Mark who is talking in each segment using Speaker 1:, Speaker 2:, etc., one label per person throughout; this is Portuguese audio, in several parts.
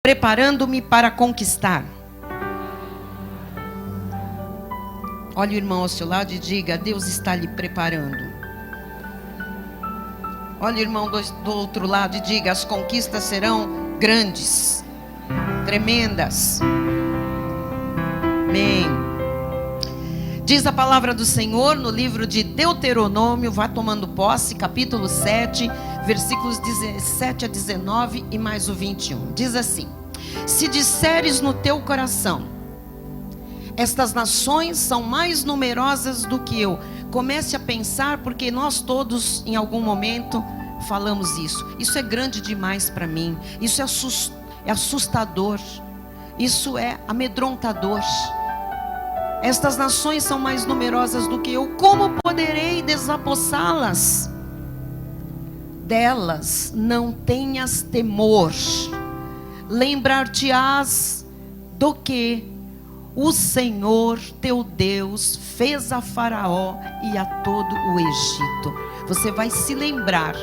Speaker 1: Preparando-me para conquistar. Olha o irmão ao seu lado e diga: Deus está lhe preparando. Olha o irmão do outro lado e diga: as conquistas serão grandes, tremendas. Amém. Diz a palavra do Senhor no livro de Deuteronômio, vá tomando posse, capítulo 7, versículos 17 a 19 e mais o 21. Diz assim: se disseres no teu coração, estas nações são mais numerosas do que eu. Comece a pensar, porque nós todos em algum momento falamos isso. Isso é grande demais para mim. Isso é assustador. Isso é amedrontador. Estas nações são mais numerosas do que eu. Como poderei desapossá-las? Delas não tenhas temor. Lembrar-te-ás do que o Senhor teu Deus fez a Faraó e a todo o Egito. Você vai se lembrar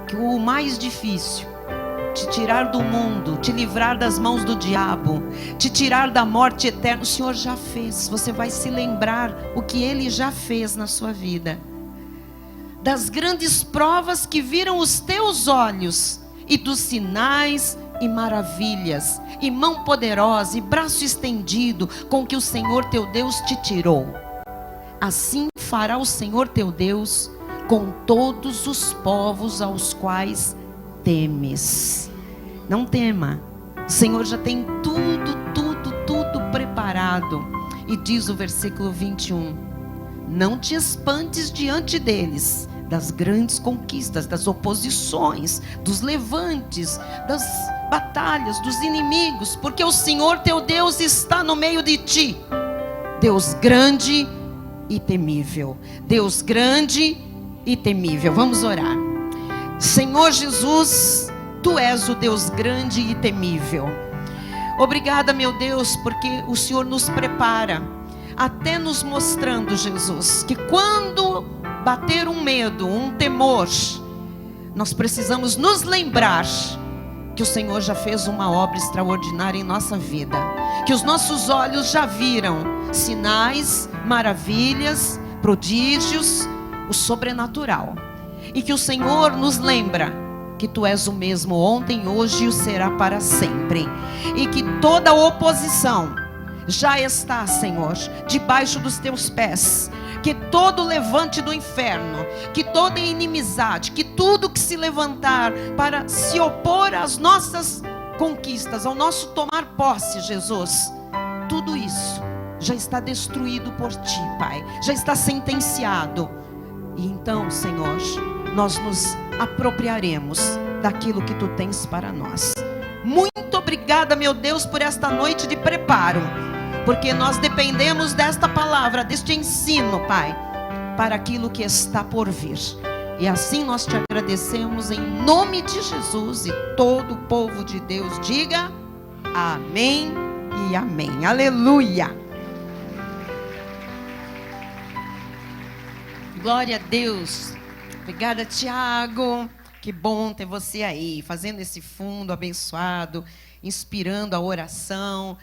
Speaker 1: que o mais difícil, te tirar do mundo, te livrar das mãos do diabo, te tirar da morte eterna, o Senhor já fez. Você vai se lembrar o que Ele já fez na sua vida, das grandes provas que viram os teus olhos, e dos sinais e maravilhas, e mão poderosa, e braço estendido, com que o Senhor teu Deus te tirou. Assim fará o Senhor teu Deus com todos os povos aos quais temes. Não tema, o Senhor já tem tudo preparado. E diz o versículo 21, não te espantes diante deles, das grandes conquistas, das oposições, dos levantes, das batalhas, dos inimigos, porque o Senhor teu Deus está no meio de ti. Deus grande e temível. Deus grande e temível. Vamos orar. Senhor Jesus, tu és o Deus grande e temível. Obrigada, meu Deus, porque o Senhor nos prepara, até nos mostrando, Jesus, que quando bater um medo, um temor, nós precisamos nos lembrar que o Senhor já fez uma obra extraordinária em nossa vida, que os nossos olhos já viram sinais, maravilhas, prodígios, o sobrenatural, e que o Senhor nos lembra que tu és o mesmo ontem, hoje e o será para sempre, e que toda oposição já está, Senhor, debaixo dos teus pés. Que todo levante do inferno, que toda inimizade, que tudo que se levantar para se opor às nossas conquistas, ao nosso tomar posse, Jesus, tudo isso já está destruído por ti, Pai, já está sentenciado. E então, Senhor, nós nos apropriaremos daquilo que tu tens para nós. Muito obrigada, meu Deus, por esta noite de preparo, porque nós dependemos desta palavra, deste ensino, Pai, para aquilo que está por vir. E assim nós te agradecemos em nome de Jesus, e todo o povo de Deus diga amém e amém. Aleluia. Glória a Deus. Obrigada, Tiago. Que bom ter você aí, fazendo esse fundo abençoado, inspirando a oração.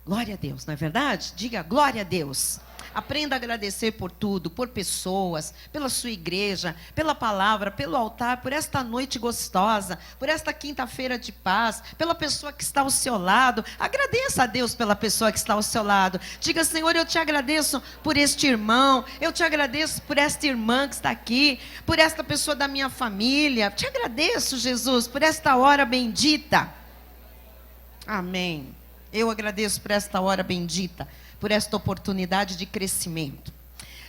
Speaker 1: Glória a Deus, não é verdade? Diga glória a Deus. Aprenda a agradecer por tudo, por pessoas, pela sua igreja, pela palavra, pelo altar, por esta noite gostosa, por esta quinta-feira de paz, pela pessoa que está ao seu lado. Agradeça a Deus pela pessoa que está ao seu lado. Diga: Senhor, eu te agradeço por este irmão, eu te agradeço por esta irmã que está aqui, por esta pessoa da minha família. Te agradeço, Jesus, por esta hora bendita. Amém. Eu agradeço por esta hora bendita, por esta oportunidade de crescimento.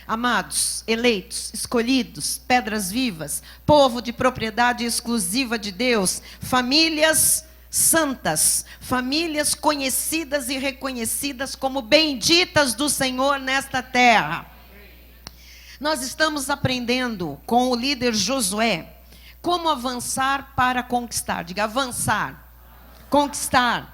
Speaker 1: Amados, eleitos, escolhidos, pedras vivas, povo de propriedade exclusiva de Deus, famílias santas, famílias conhecidas e reconhecidas como benditas do Senhor nesta terra. Nós estamos aprendendo com o líder Josué como avançar para conquistar. Diga: avançar, conquistar.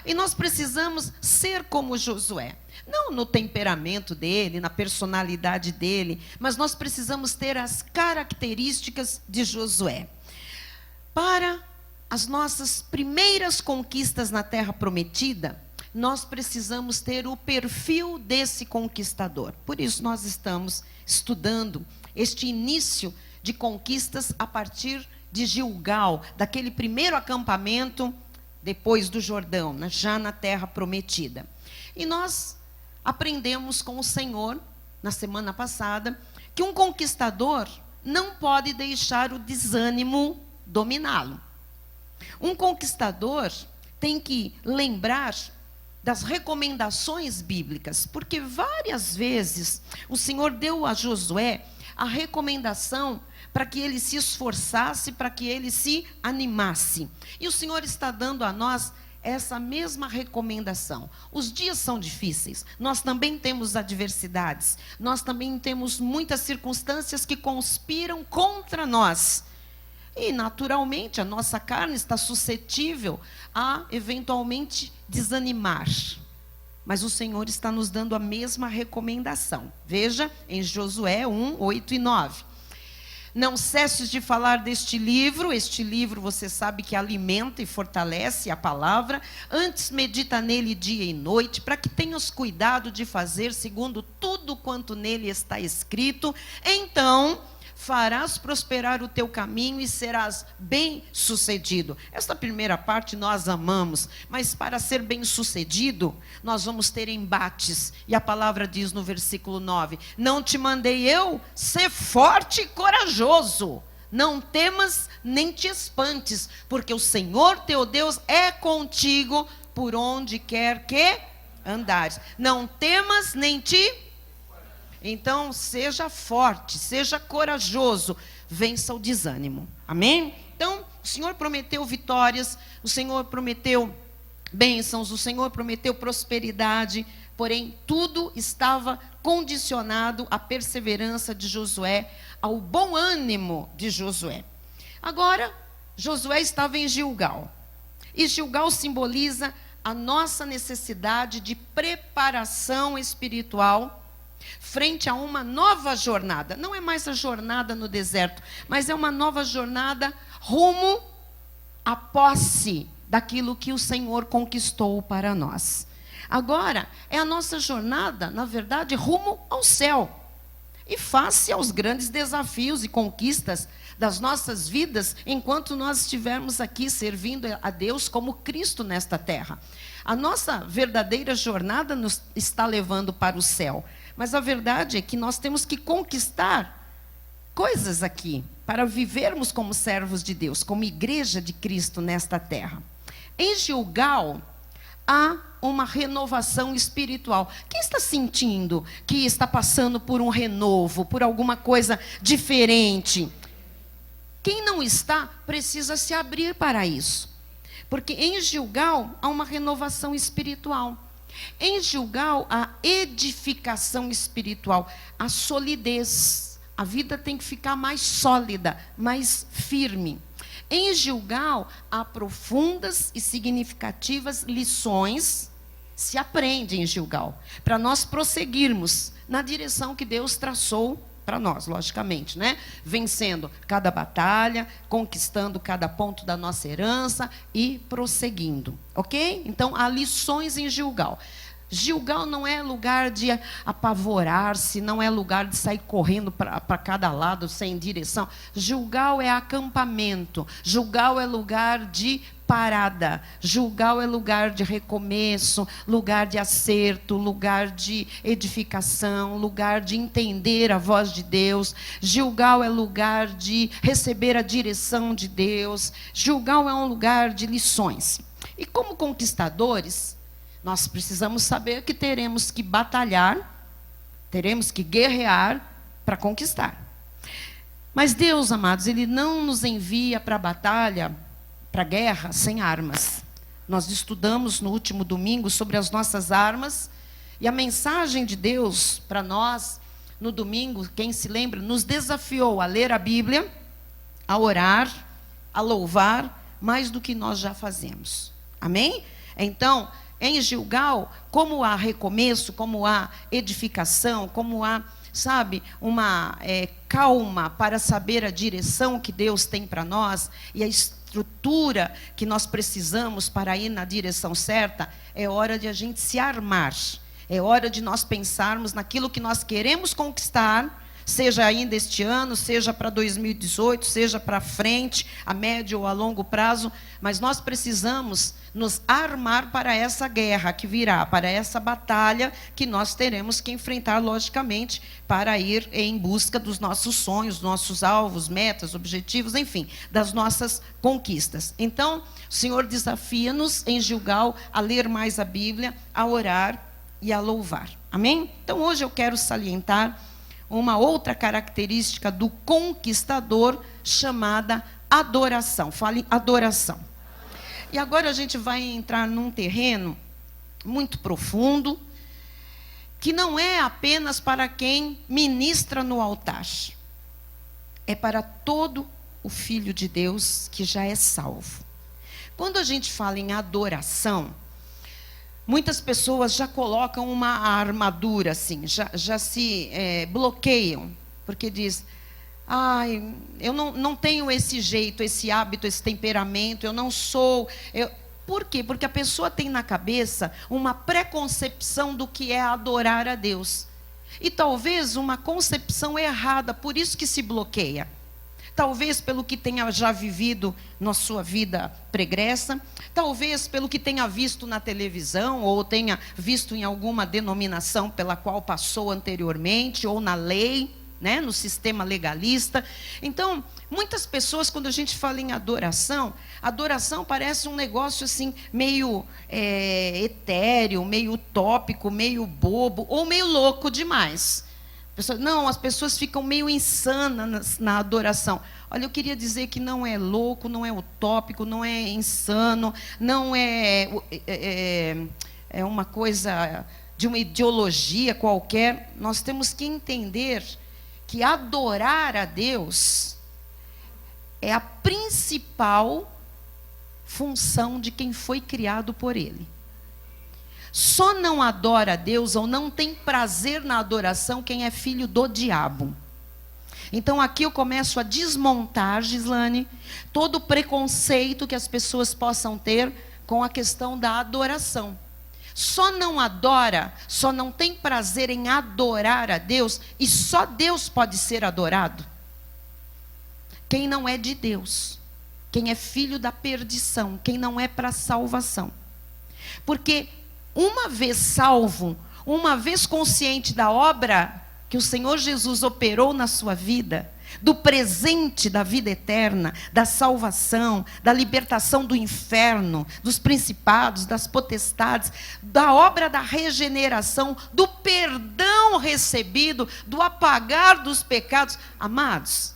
Speaker 1: E nós precisamos ser como Josué, não no temperamento dele, na personalidade dele, mas nós precisamos ter as características de Josué, para as nossas primeiras conquistas na Terra Prometida, nós precisamos ter o perfil desse conquistador. Por isso nós estamos estudando este início de conquistas a partir de Gilgal, daquele primeiro acampamento depois do Jordão, já na Terra Prometida. E nós aprendemos com o Senhor, na semana passada, que um conquistador não pode deixar o desânimo dominá-lo. Um conquistador tem que lembrar das recomendações bíblicas, porque várias vezes o Senhor deu a Josué a recomendação para que ele se esforçasse, para que ele se animasse. E o Senhor está dando a nós essa mesma recomendação. Os dias são difíceis, nós também temos adversidades, nós também temos muitas circunstâncias que conspiram contra nós. E, naturalmente, a nossa carne está suscetível a, eventualmente, desanimar. Mas o Senhor está nos dando a mesma recomendação. Veja, em Josué 1, 8 e 9. Não cesses de falar deste livro. Este livro, você sabe que alimenta e fortalece a palavra. Antes medita nele dia e noite, para que tenhas cuidado de fazer segundo tudo quanto nele está escrito. Então farás prosperar o teu caminho e serás bem-sucedido. Esta primeira parte nós amamos, mas para ser bem-sucedido, nós vamos ter embates. E a palavra diz no versículo 9, não te mandei eu ser forte e corajoso. Não temas nem te espantes, porque o Senhor teu Deus é contigo por onde quer que andares. Não temas nem te... Então, seja forte, seja corajoso, vença o desânimo. Amém? Então, o Senhor prometeu vitórias, o Senhor prometeu bênçãos, o Senhor prometeu prosperidade, porém, tudo estava condicionado à perseverança de Josué, ao bom ânimo de Josué. Agora, Josué estava em Gilgal, e Gilgal simboliza a nossa necessidade de preparação espiritual frente a uma nova jornada. Não é mais a jornada no deserto, mas é uma nova jornada rumo à posse daquilo que o Senhor conquistou para nós. Agora, é a nossa jornada, na verdade, rumo ao céu. E face aos grandes desafios e conquistas das nossas vidas, enquanto nós estivermos aqui servindo a Deus como Cristo nesta terra. A nossa verdadeira jornada nos está levando para o céu. Mas a verdade é que nós temos que conquistar coisas aqui, para vivermos como servos de Deus, como igreja de Cristo nesta terra. Em Gilgal, há uma renovação espiritual. Quem está sentindo que está passando por um renovo, por alguma coisa diferente? Quem não está, precisa se abrir para isso. Porque em Gilgal, há uma renovação espiritual. Em Gilgal, a edificação espiritual, a solidez. A vida tem que ficar mais sólida, mais firme. Em Gilgal, há profundas e significativas lições, se aprende em Gilgal, para nós prosseguirmos na direção que Deus traçou para nós, logicamente, né? Vencendo cada batalha, conquistando cada ponto da nossa herança e prosseguindo, ok? Então, há lições em Gilgal. Gilgal não é lugar de apavorar-se, não é lugar de sair correndo para cada lado sem direção. Gilgal é acampamento, Gilgal é lugar de parada, Gilgal é lugar de recomeço, lugar de acerto, lugar de edificação, lugar de entender a voz de Deus. Gilgal é lugar de receber a direção de Deus. Gilgal é um lugar de lições. E como conquistadores, nós precisamos saber que teremos que batalhar, teremos que guerrear para conquistar. Mas Deus, amados, Ele não nos envia para a batalha, para a guerra, sem armas. Nós estudamos no último domingo sobre as nossas armas, e a mensagem de Deus para nós, no domingo, quem se lembra, nos desafiou a ler a Bíblia, a orar, a louvar, mais do que nós já fazemos. Amém? Então, em Gilgal, como há recomeço, como há edificação, como há, sabe, uma calma para saber a direção que Deus tem para nós, e estrutura que nós precisamos para ir na direção certa, é hora de a gente se armar. É hora de nós pensarmos naquilo que nós queremos conquistar, seja ainda este ano, seja para 2018, seja para frente, a médio ou a longo prazo, mas nós precisamos nos armar para essa guerra que virá, para essa batalha que nós teremos que enfrentar, logicamente, para ir em busca dos nossos sonhos, nossos alvos, metas, objetivos, enfim, das nossas conquistas. Então, o Senhor desafia-nos em Gilgal a ler mais a Bíblia, a orar e a louvar. Amém? Então, hoje eu quero salientar uma outra característica do conquistador, chamada adoração. Fale adoração. E agora a gente vai entrar num terreno muito profundo, que não é apenas para quem ministra no altar. É para todo o filho de Deus que já é salvo. Quando a gente fala em adoração, muitas pessoas já colocam uma armadura assim, já se bloqueiam, porque diz, eu não tenho esse jeito, esse hábito, esse temperamento, eu não sou... Por quê? Porque a pessoa tem na cabeça uma preconcepção do que é adorar a Deus. E talvez uma concepção errada, por isso que se bloqueia. Talvez pelo que tenha já vivido na sua vida pregressa, talvez pelo que tenha visto na televisão, ou tenha visto em alguma denominação pela qual passou anteriormente, ou na lei, né, no sistema legalista. Então, muitas pessoas, quando a gente fala em adoração parece um negócio assim, meio etéreo, meio utópico, meio bobo, ou meio louco demais. Não, as pessoas ficam meio insanas na adoração. Olha, eu queria dizer que não é louco, não é utópico, não é insano, não é uma coisa de uma ideologia qualquer. Nós temos que entender que adorar a Deus é a principal função de quem foi criado por Ele. Só não adora a Deus ou não tem prazer na adoração quem é filho do diabo. Então aqui eu começo a desmontar, Gislane, todo o preconceito que as pessoas possam ter com a questão da adoração. Só não adora, só não tem prazer em adorar a Deus, e só Deus pode ser adorado quem não é de Deus, quem é filho da perdição, quem não é para a salvação. Porque uma vez salvo, uma vez consciente da obra que o Senhor Jesus operou na sua vida, do presente da vida eterna, da salvação, da libertação do inferno, dos principados, das potestades, da obra da regeneração, do perdão recebido, do apagar dos pecados. Amados,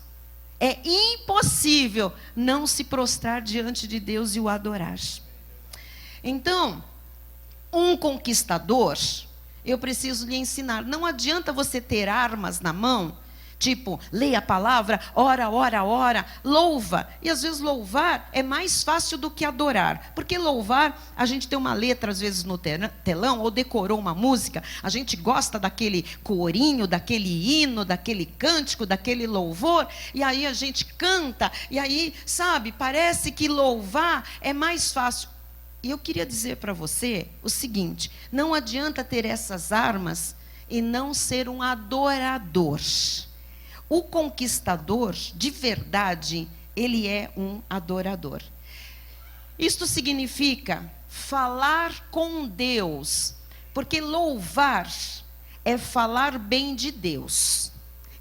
Speaker 1: é impossível não se prostrar diante de Deus e o adorar. Então, um conquistador, eu preciso lhe ensinar. Não adianta você ter armas na mão, tipo, leia a palavra, ora, louva. E às vezes louvar é mais fácil do que adorar. Porque louvar, a gente tem uma letra às vezes no telão, ou decorou uma música, a gente gosta daquele corinho, daquele hino, daquele cântico, daquele louvor, e aí a gente canta, e aí, sabe, parece que louvar é mais fácil. E eu queria dizer para você o seguinte, não adianta ter essas armas e não ser um adorador. O conquistador, de verdade, ele é um adorador. Isto significa falar com Deus, porque louvar é falar bem de Deus.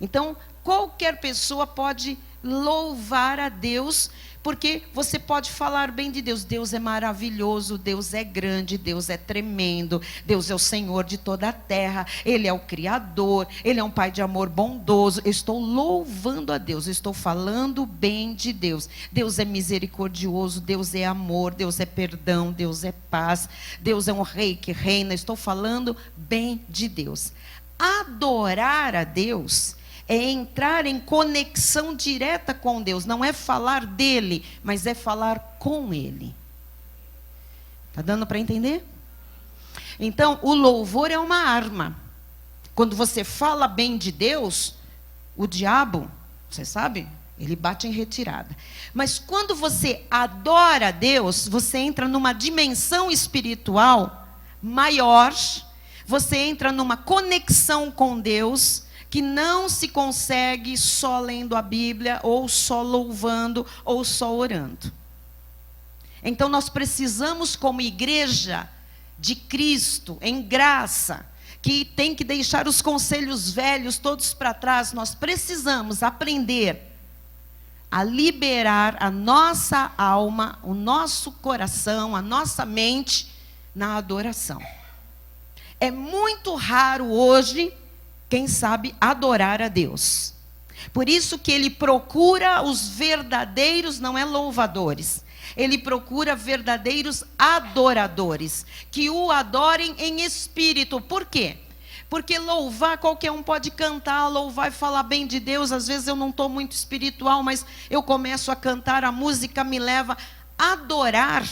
Speaker 1: Então, qualquer pessoa pode louvar a Deus, porque você pode falar bem de Deus. Deus é maravilhoso, Deus é grande, Deus é tremendo, Deus é o Senhor de toda a terra, Ele é o Criador, Ele é um Pai de amor bondoso. Eu estou louvando a Deus, eu estou falando bem de Deus. Deus é misericordioso, Deus é amor, Deus é perdão, Deus é paz, Deus é um Rei que reina. Eu estou falando bem de Deus. Adorar a Deus é entrar em conexão direta com Deus. Não é falar dele, mas é falar com ele. Está dando para entender? Então, o louvor é uma arma. Quando você fala bem de Deus, o diabo, você sabe, Ele bate em retirada. Mas quando você adora a Deus, você entra numa dimensão espiritual maior, você entra numa conexão com Deus, que não se consegue só lendo a Bíblia, ou só louvando, ou só orando. Então nós precisamos, como igreja de Cristo, em graça, que tem que deixar os conselhos velhos todos para trás, nós precisamos aprender a liberar a nossa alma, o nosso coração, a nossa mente na adoração. É muito raro hoje quem sabe adorar a Deus. Por isso que ele procura os verdadeiros, não é louvadores. Ele procura verdadeiros adoradores, que o adorem em espírito. Por quê? Porque louvar, qualquer um pode cantar, louvar e falar bem de Deus. Às vezes eu não estou muito espiritual, mas eu começo a cantar, a música me leva a adorar.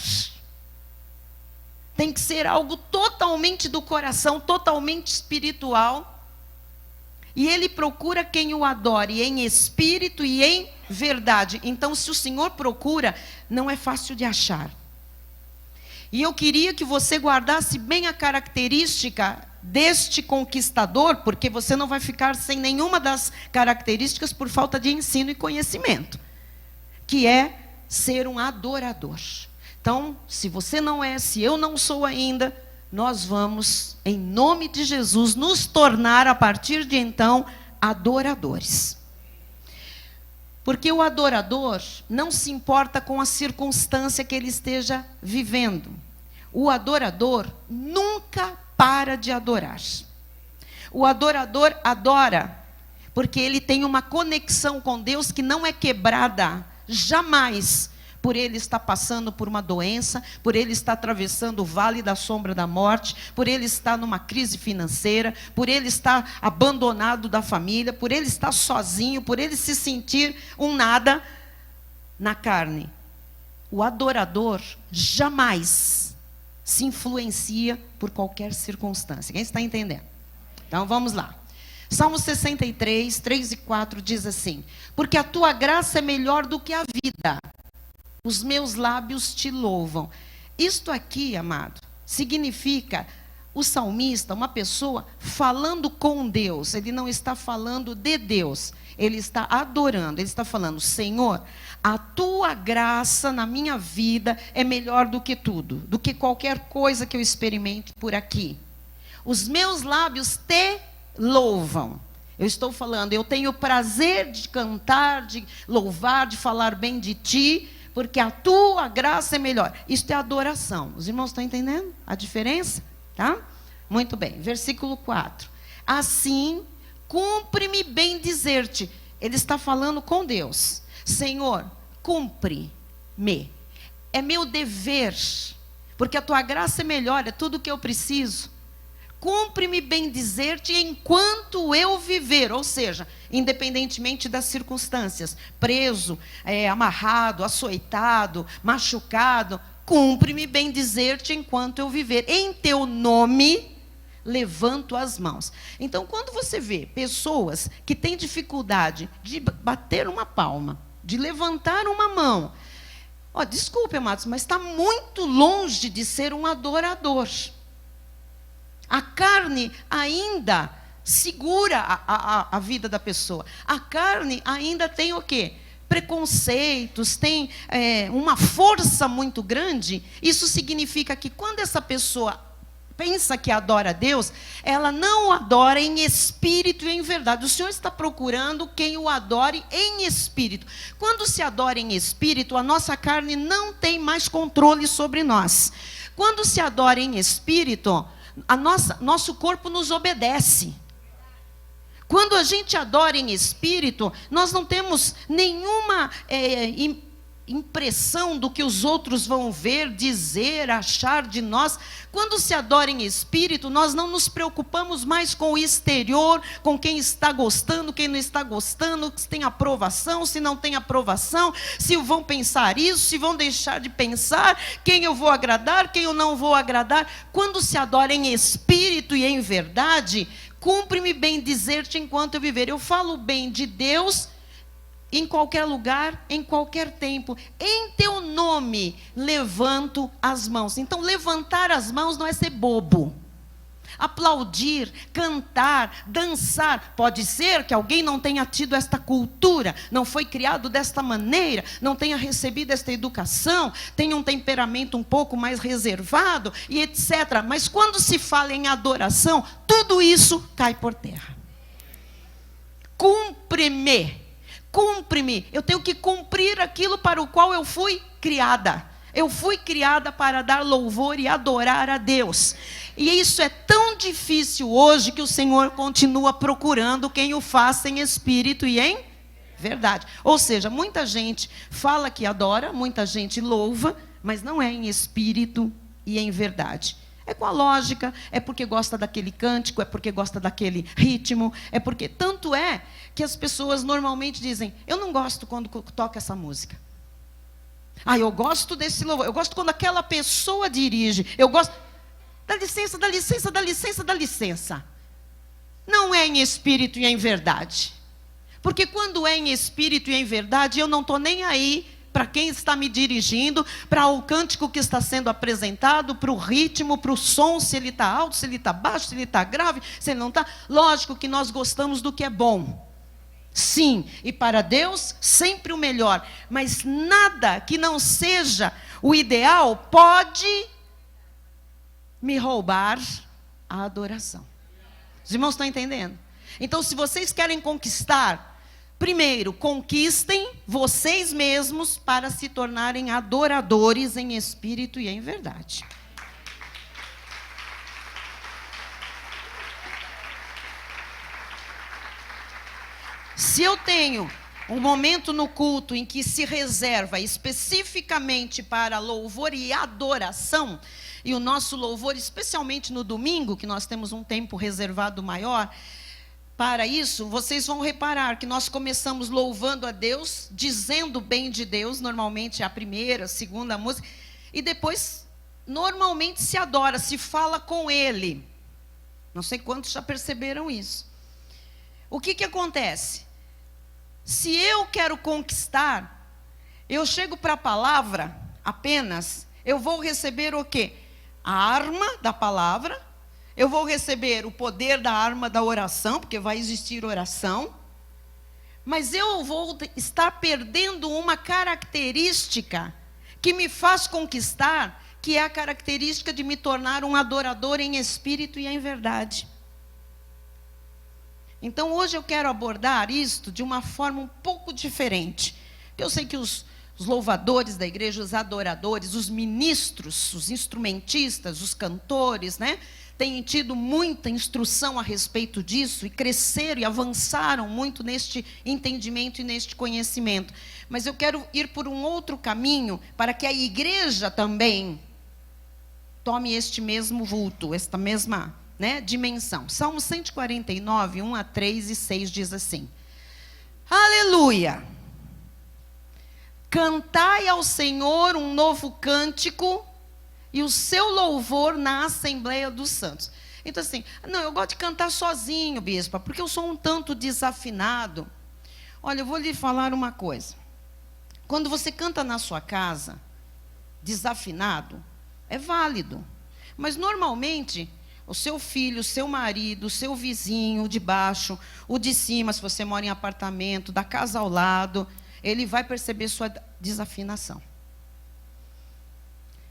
Speaker 1: Tem que ser algo totalmente do coração, totalmente espiritual. E ele procura quem o adore em espírito e em verdade. Então, se o Senhor procura, não é fácil de achar. E eu queria que você guardasse bem a característica deste conquistador, porque você não vai ficar sem nenhuma das características por falta de ensino e conhecimento, que é ser um adorador. Então, se você não é, se eu não sou ainda, nós vamos, em nome de Jesus, nos tornar, a partir de então, adoradores. Porque o adorador não se importa com a circunstância que ele esteja vivendo. O adorador nunca para de adorar. O adorador adora, porque ele tem uma conexão com Deus que não é quebrada, jamais, por ele estar passando por uma doença, por ele estar atravessando o vale da sombra da morte, por ele estar numa crise financeira, por ele estar abandonado da família, por ele estar sozinho, por ele se sentir um nada na carne. O adorador jamais se influencia por qualquer circunstância. Quem está entendendo? Então vamos lá. Salmo 63, 3 e 4 diz assim: porque a tua graça é melhor do que a vida, os meus lábios te louvam. Isto aqui, amado, significa o salmista, uma pessoa falando com Deus. Ele não está falando de Deus, ele está adorando. Ele está falando: Senhor, a tua graça na minha vida é melhor do que tudo, do que qualquer coisa que eu experimente por aqui. Os meus lábios te louvam. Eu estou falando, eu tenho prazer de cantar, de louvar, de falar bem de ti, porque a tua graça é melhor. Isto é adoração. Os irmãos estão entendendo a diferença? Tá? Muito bem. Versículo 4. Assim, cumpre-me bem dizer-te. Ele está falando com Deus. Senhor, cumpre-me. É meu dever, porque a tua graça é melhor, é tudo o que eu preciso. Cumpre-me bem dizer-te enquanto eu viver, ou seja, independentemente das circunstâncias, preso, amarrado, açoitado, machucado, cumpre-me bem dizer-te enquanto eu viver. Em teu nome levanto as mãos. Então, quando você vê pessoas que têm dificuldade de bater uma palma, de levantar uma mão, desculpe, amados, mas está muito longe de ser um adorador. A carne ainda segura a vida da pessoa. A carne ainda tem o quê? Preconceitos, tem uma força muito grande. Isso significa que quando essa pessoa pensa que adora a Deus, ela não o adora em espírito e em verdade. O Senhor está procurando quem o adore em espírito. Quando se adora em espírito, a nossa carne não tem mais controle sobre nós. Quando se adora em espírito, nosso corpo nos obedece. Quando a gente adora em espírito, nós não temos nenhuma impressão do que os outros vão ver, dizer, achar de nós. Quando se adora em espírito, nós não nos preocupamos mais com o exterior, com quem está gostando, quem não está gostando, se tem aprovação, se não tem aprovação, se vão pensar isso, se vão deixar de pensar, quem eu vou agradar, quem eu não vou agradar. Quando se adora em espírito e em verdade, cumpre-me bem dizer-te enquanto eu viver. Eu falo bem de Deus em qualquer lugar, em qualquer tempo. Em teu nome levanto as mãos. Então, levantar as mãos não é ser bobo. Aplaudir, cantar, dançar. Pode ser que alguém não tenha tido esta cultura, não foi criado desta maneira, não tenha recebido esta educação, tenha um temperamento um pouco mais reservado e etc. Mas quando se fala em adoração, tudo isso cai por terra. Cumpre-me. Eu tenho que cumprir aquilo para o qual eu fui criada. Eu fui criada para dar louvor e adorar a Deus. E isso é tão difícil hoje que o Senhor continua procurando quem o faça em espírito e em verdade. Ou seja, muita gente fala que adora, muita gente louva, mas não é em espírito e em verdade. É com a lógica, é porque gosta daquele cântico, é porque gosta daquele ritmo, é porque... Tanto é que as pessoas normalmente dizem, eu não gosto quando toca essa música. Eu gosto desse louvor, eu gosto quando aquela pessoa dirige, eu gosto... Dá licença, dá licença, dá licença, dá licença. Não é em espírito e em verdade. Porque quando é em espírito e em verdade, eu não estou nem aí para quem está me dirigindo, para o cântico que está sendo apresentado, para o ritmo, para o som, se ele está alto, se ele está baixo, se ele está grave, se ele não está. Lógico que nós gostamos do que é bom. Sim, e para Deus sempre o melhor. Mas nada que não seja o ideal pode me roubar a adoração. Os irmãos estão entendendo? Então, se vocês querem conquistar, primeiro, conquistem vocês mesmos para se tornarem adoradores em espírito e em verdade. Se eu tenho um momento no culto em que se reserva especificamente para louvor e adoração, e o nosso louvor, especialmente no domingo, que nós temos um tempo reservado maior para isso, vocês vão reparar que nós começamos louvando a Deus, dizendo bem de Deus, normalmente é a primeira, a segunda música, e depois, normalmente se adora, se fala com Ele. Não sei quantos já perceberam isso. O que acontece? Se eu quero conquistar, eu chego para a palavra apenas, eu vou receber o quê? A arma da palavra, eu vou receber o poder da arma da oração, porque vai existir oração, mas eu vou estar perdendo uma característica que me faz conquistar, que é a característica de me tornar um adorador em espírito e em verdade. Então, hoje eu quero abordar isto de uma forma um pouco diferente. Eu sei que os louvadores da igreja, os adoradores, os ministros, os instrumentistas, os cantores, têm tido muita instrução a respeito disso, e cresceram e avançaram muito neste entendimento e neste conhecimento. Mas eu quero ir por um outro caminho, para que a igreja também tome este mesmo vulto, esta mesma... dimensão. Salmo 149, 1 a 3 e 6 diz assim: Aleluia! Cantai ao Senhor um novo cântico e o seu louvor na Assembleia dos Santos. Então assim, não, eu gosto de cantar sozinho, bispa, porque eu sou um tanto desafinado. Olha, eu vou lhe falar uma coisa. Quando você canta na sua casa, desafinado, é válido. Mas normalmente... o seu filho, o seu marido, o seu vizinho de baixo, o de cima, se você mora em apartamento, da casa ao lado, ele vai perceber sua desafinação.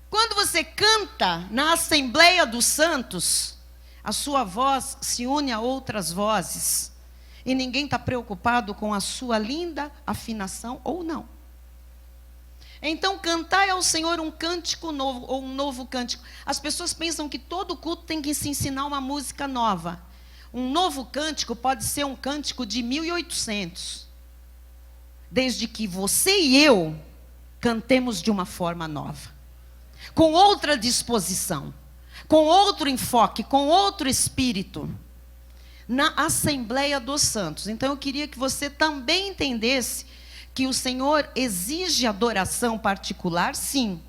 Speaker 1: Quando você canta na Assembleia dos Santos, a sua voz se une a outras vozes, e ninguém está preocupado com a sua linda afinação ou não. Então, cantai ao Senhor um cântico novo, ou um novo cântico. As pessoas pensam que todo culto tem que se ensinar uma música nova. Um novo cântico pode ser um cântico de 1800. Desde que você e eu cantemos de uma forma nova. Com outra disposição. Com outro enfoque, com outro espírito. Na Assembleia dos Santos. Então, eu queria que você também entendesse que o Senhor exige adoração particular, sim,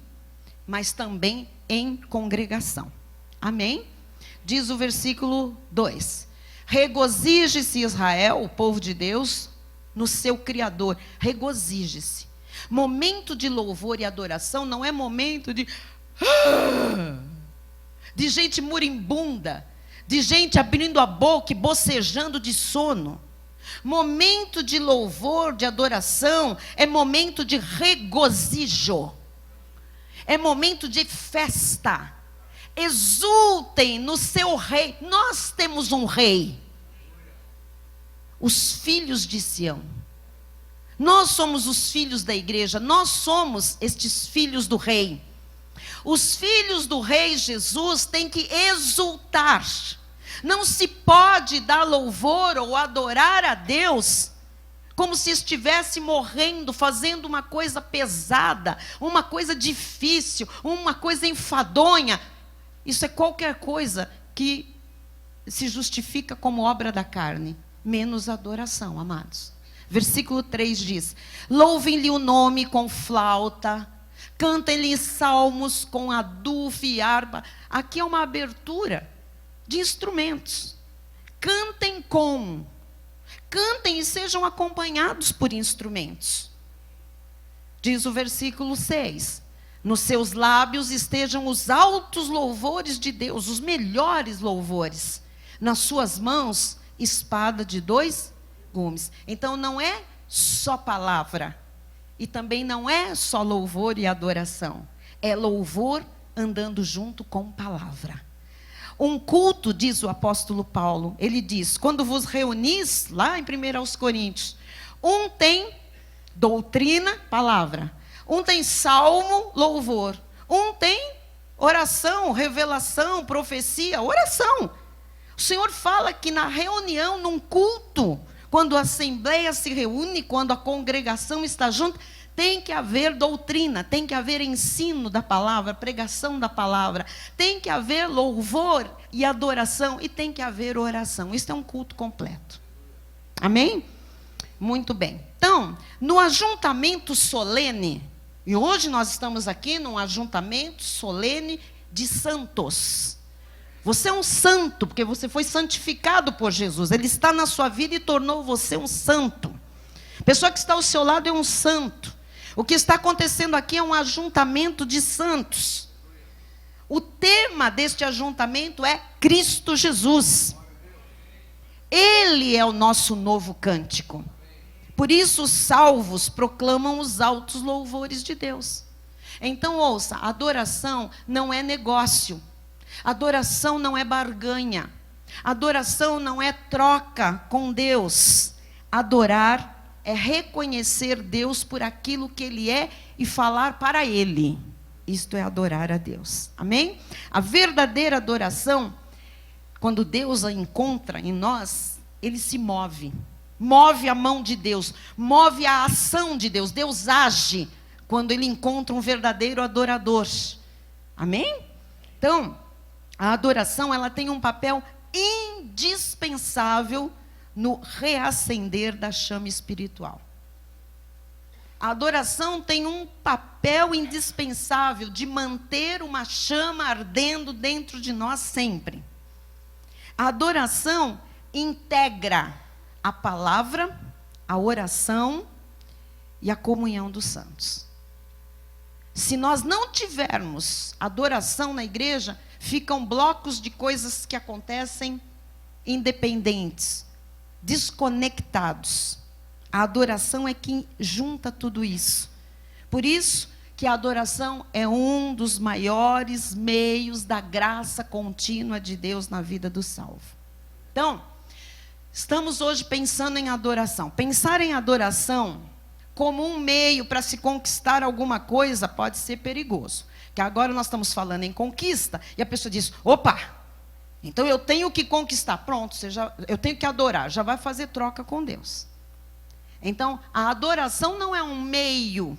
Speaker 1: mas também em congregação. Amém? Diz o versículo 2: Regozije-se Israel, o povo de Deus, no seu Criador. Regozije-se. Momento de louvor e adoração não é momento de gente moribunda, de gente abrindo a boca e bocejando de sono. Momento de louvor, de adoração, é momento de regozijo. É momento de festa. Exultem no seu rei. Nós temos um rei. Os filhos de Sião. Nós somos os filhos da igreja. Nós somos estes filhos do rei. Os filhos do rei Jesus têm que exultar. Não se pode dar louvor ou adorar a Deus como se estivesse morrendo, fazendo uma coisa pesada, uma coisa difícil, uma coisa enfadonha. Isso é qualquer coisa que se justifica como obra da carne, menos adoração, amados. Versículo 3 diz: louvem-lhe o nome com flauta, cantem-lhe salmos com adufo e harpa. Aqui é uma abertura de instrumentos. Cantem e sejam acompanhados por instrumentos. Diz o versículo 6: nos seus lábios estejam os altos louvores de Deus, os melhores louvores. Nas suas mãos, espada de 2 gumes. Então não é só palavra, e também não é só louvor e adoração. É louvor andando junto com palavra. Um culto, diz o apóstolo Paulo, ele diz: quando vos reunis, lá em 1 Coríntios, um tem doutrina, palavra. Um tem salmo, louvor. Um tem oração, revelação, profecia, oração. O Senhor fala que na reunião, num culto, quando a assembleia se reúne, quando a congregação está junto, tem que haver doutrina, tem que haver ensino da palavra, pregação da palavra, tem que haver louvor e adoração, e tem que haver oração. Isso é um culto completo. Amém? Muito bem. Então, no ajuntamento solene, e hoje nós estamos aqui num ajuntamento solene de santos. Você é um santo, porque você foi santificado por Jesus. Ele está na sua vida e tornou você um santo. A pessoa que está ao seu lado é um santo. O que está acontecendo aqui é um ajuntamento de santos. O tema deste ajuntamento é Cristo Jesus. Ele é o nosso novo cântico. Por isso os salvos proclamam os altos louvores de Deus. Então ouça, adoração não é negócio. Adoração não é barganha. Adoração não é troca com Deus. Adorar é reconhecer Deus por aquilo que Ele é e falar para Ele. Isto é adorar a Deus. Amém? A verdadeira adoração, quando Deus a encontra em nós, Ele se move. Move a mão de Deus. Move a ação de Deus. Deus age quando Ele encontra um verdadeiro adorador. Amém? Então, a adoração, ela tem um papel indispensável no reacender da chama espiritual. A adoração tem um papel indispensável de manter uma chama ardendo dentro de nós sempre. A adoração integra a palavra, a oração e a comunhão dos santos. Se nós não tivermos adoração na igreja, ficam blocos de coisas que acontecem independentes, desconectados. A adoração é que junta tudo isso. Por isso que a adoração é um dos maiores meios da graça contínua de Deus na vida do salvo. Então, estamos hoje pensando em adoração. Pensar em adoração como um meio para se conquistar alguma coisa pode ser perigoso. Que agora nós estamos falando em conquista e a pessoa diz: opa, então eu tenho que conquistar. Pronto, eu tenho que adorar. Já vai fazer troca com Deus. Então, a adoração não é um meio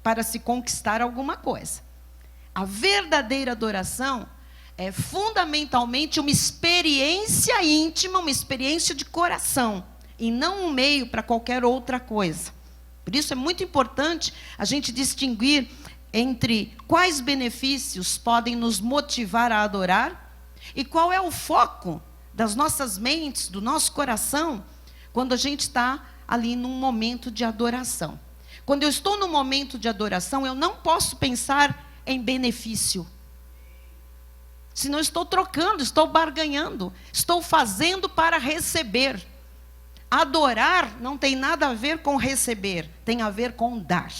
Speaker 1: para se conquistar alguma coisa. A verdadeira adoração é fundamentalmente uma experiência íntima, uma experiência de coração, e não um meio para qualquer outra coisa. Por isso é muito importante a gente distinguir entre quais benefícios podem nos motivar a adorar e qual é o foco das nossas mentes, do nosso coração, quando a gente está ali num momento de adoração. Quando eu estou no momento de adoração, eu não posso pensar em benefício. Senão estou trocando, estou barganhando, estou fazendo para receber. Adorar não tem nada a ver com receber, tem a ver com dar.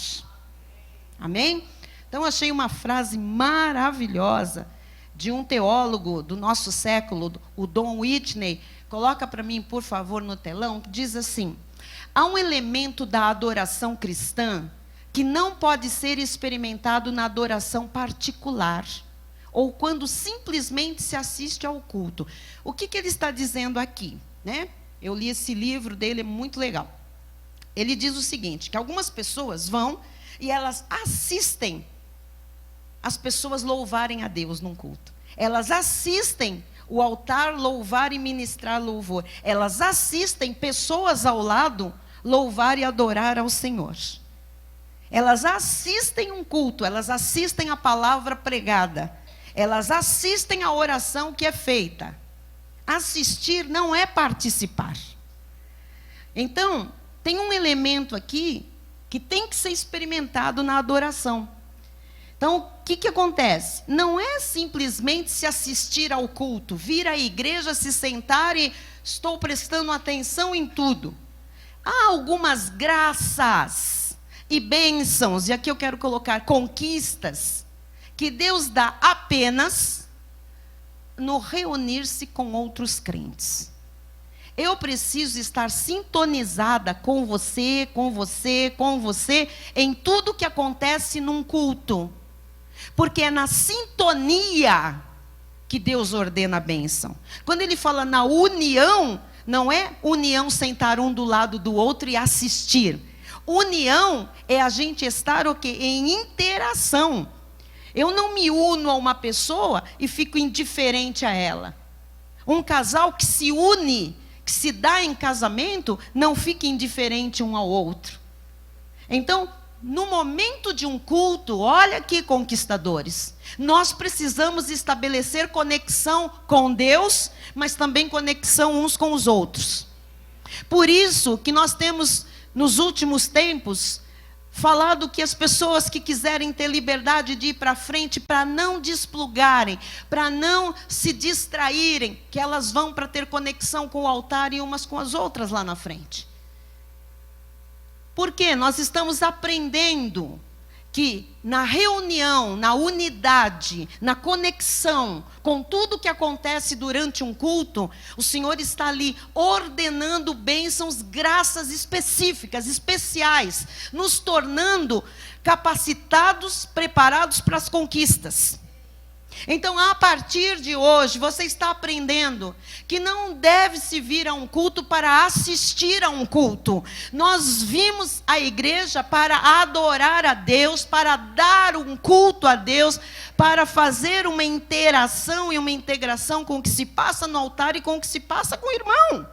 Speaker 1: Amém? Então achei uma frase maravilhosa de um teólogo do nosso século, o Don Whitney. Coloca para mim, por favor, no telão, que diz assim: há um elemento da adoração cristã que não pode ser experimentado na adoração particular, ou quando simplesmente se assiste ao culto. O que ele está dizendo aqui, né? Eu li esse livro dele, é muito legal. Ele diz o seguinte, que algumas pessoas vão e elas assistem as pessoas louvarem a Deus num culto. Elas assistem o altar louvar e ministrar louvor. Elas assistem pessoas ao lado louvar e adorar ao Senhor. Elas assistem um culto, elas assistem a palavra pregada. Elas assistem a oração que é feita. Assistir não é participar. Então, tem um elemento aqui que tem que ser experimentado na adoração. Então, o que acontece? Não é simplesmente se assistir ao culto, vir à igreja, se sentar e estou prestando atenção em tudo. Há algumas graças e bênçãos, e aqui eu quero colocar conquistas, que Deus dá apenas no reunir-se com outros crentes. Eu preciso estar sintonizada com você, em tudo que acontece num culto. Porque é na sintonia que Deus ordena a bênção. Quando ele fala na união, não é união sentar um do lado do outro e assistir. União é a gente estar o quê? Em interação. Eu não me uno a uma pessoa e fico indiferente a ela. Um casal que se une, que se dá em casamento, não fica indiferente um ao outro. Então, no momento de um culto, olha aqui, conquistadores, nós precisamos estabelecer conexão com Deus, mas também conexão uns com os outros. Por isso que nós temos, nos últimos tempos, falado que as pessoas que quiserem ter liberdade de ir para frente, para não desplugarem, para não se distraírem, que elas vão para ter conexão com o altar e umas com as outras lá na frente. Porque nós estamos aprendendo que na reunião, na unidade, na conexão com tudo que acontece durante um culto, o Senhor está ali ordenando bênçãos, graças específicas, especiais, nos tornando capacitados, preparados para as conquistas. Então, a partir de hoje, você está aprendendo que não deve se vir a um culto para assistir a um culto. Nós vimos a igreja para adorar a Deus, para dar um culto a Deus, para fazer uma interação e uma integração com o que se passa no altar e com o que se passa com o irmão.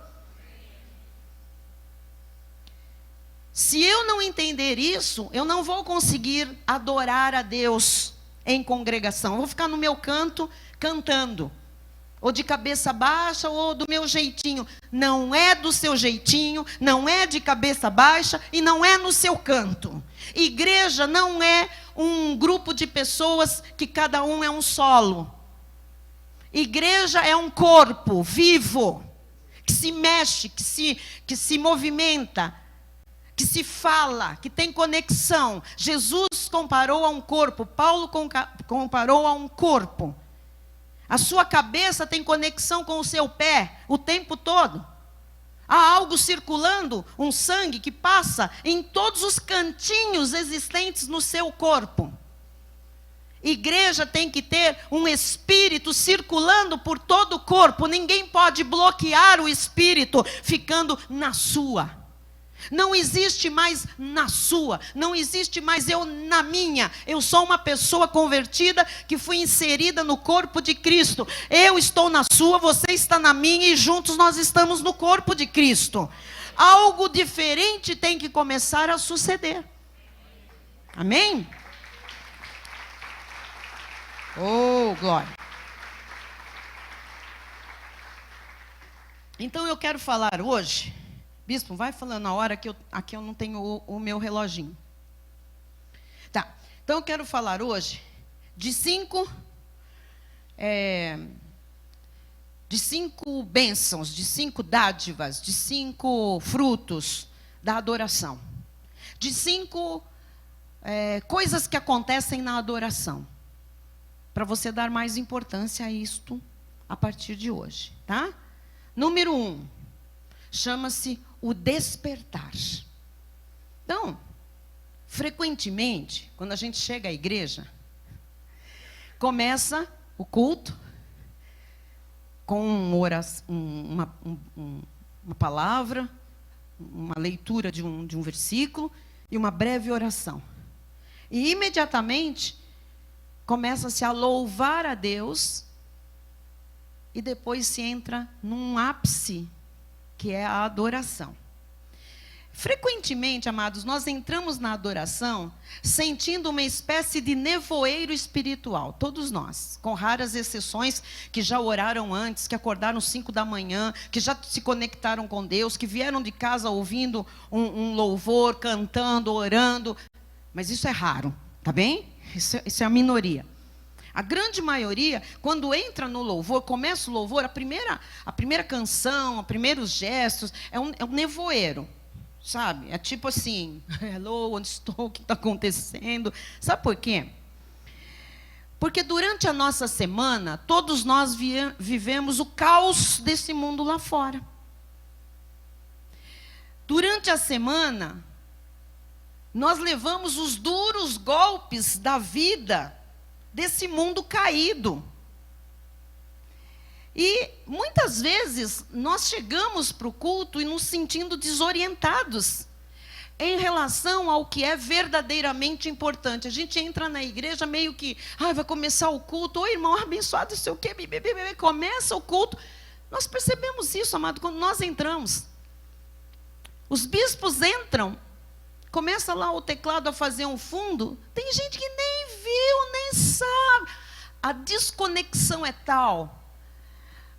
Speaker 1: Se eu não entender isso, eu não vou conseguir adorar a Deus em congregação. Eu vou ficar no meu canto, cantando. Ou de cabeça baixa, ou do meu jeitinho. Não é do seu jeitinho, não é de cabeça baixa e não é no seu canto. Igreja não é um grupo de pessoas que cada um é um solo. Igreja é um corpo vivo, que se mexe, que se movimenta, que se fala, que tem conexão. Jesus comparou a um corpo, Paulo comparou a um corpo. A sua cabeça tem conexão com o seu pé o tempo todo. Há algo circulando, um sangue que passa em todos os cantinhos existentes no seu corpo. Igreja tem que ter um espírito circulando por todo o corpo. Ninguém pode bloquear o espírito ficando na sua. Não existe mais na sua, não existe mais eu na minha. Eu sou uma pessoa convertida que fui inserida no corpo de Cristo. Eu estou na sua, você está na minha e juntos nós estamos no corpo de Cristo. Algo diferente tem que começar a suceder. Amém? Oh, glória. Então eu quero falar hoje Bispo, vai falando a hora que aqui eu não tenho o meu reloginho. Tá, então eu quero falar hoje de cinco bênçãos, de 5 dádivas, de 5 frutos da adoração. De 5 coisas que acontecem na adoração. Para você dar mais importância a isto a partir de hoje, tá? Número 1, chama-se o despertar. Então, frequentemente, quando a gente chega à igreja, começa o culto com uma palavra, uma leitura de um versículo e uma breve oração. E imediatamente começa-se a louvar a Deus e depois se entra num ápice, que é a adoração. Frequentemente, amados, nós entramos na adoração sentindo uma espécie de nevoeiro espiritual, todos nós, com raras exceções que já oraram antes, que acordaram 5 da manhã, que já se conectaram com Deus, que vieram de casa ouvindo um louvor, cantando, orando, mas isso é raro, tá bem? Isso é a minoria. A grande maioria, quando entra no louvor, começa o louvor, a primeira canção, os primeiros gestos, é um nevoeiro. Sabe? É tipo assim, hello, onde estou, o que está acontecendo? Sabe por quê? Porque durante a nossa semana, todos nós vivemos o caos desse mundo lá fora. Durante a semana, nós levamos os duros golpes da vida desse mundo caído. E muitas vezes nós chegamos para o culto e nos sentindo desorientados em relação ao que é verdadeiramente importante. A gente entra na igreja meio que, vai começar o culto, oi irmão, abençoado, não sei o quê, começa o culto. Nós percebemos isso, amado, quando nós entramos. Os bispos entram, começa lá o teclado a fazer um fundo, tem gente que nem viu, nem sabe. A desconexão é tal.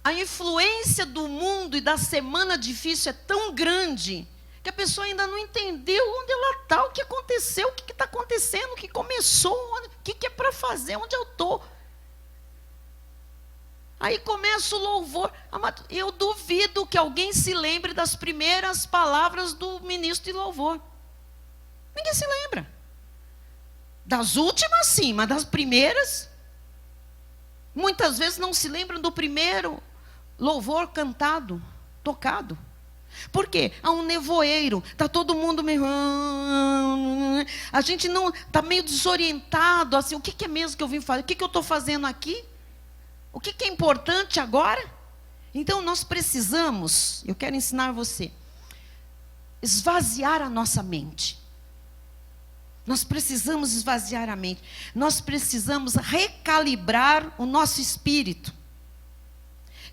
Speaker 1: A influência do mundo e da semana difícil é tão grande que a pessoa ainda não entendeu onde ela está, o que aconteceu, o que está acontecendo, o que começou, o que é para fazer, onde eu estou. Aí começa o louvor. Eu duvido que alguém se lembre das primeiras palavras do ministro de louvor. Ninguém se lembra. Das últimas sim, mas das primeiras, muitas vezes não se lembram do primeiro louvor cantado, tocado. Por quê? Há um nevoeiro, está todo mundo meio... A gente não está meio desorientado, assim, o que é mesmo que eu vim fazer? O que eu estou fazendo aqui? O que é importante agora? Então nós precisamos, eu quero ensinar você, esvaziar a nossa mente. Nós precisamos esvaziar a mente. Nós precisamos recalibrar o nosso espírito.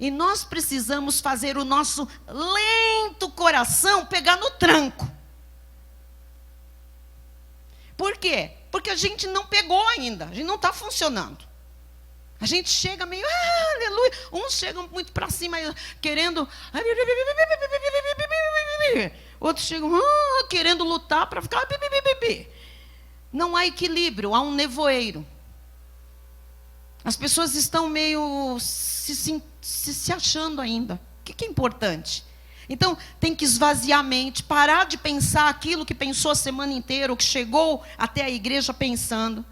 Speaker 1: E nós precisamos fazer o nosso lento coração pegar no tranco. Por quê? Porque a gente não pegou ainda, a gente não está funcionando. A gente chega meio, aleluia. Uns chegam muito para cima, querendo... Outros chegam querendo lutar para ficar... Não há equilíbrio, há um nevoeiro. As pessoas estão meio se achando ainda. O que é importante? Então, tem que esvaziar a mente, parar de pensar aquilo que pensou a semana inteira, ou que chegou até a igreja pensando.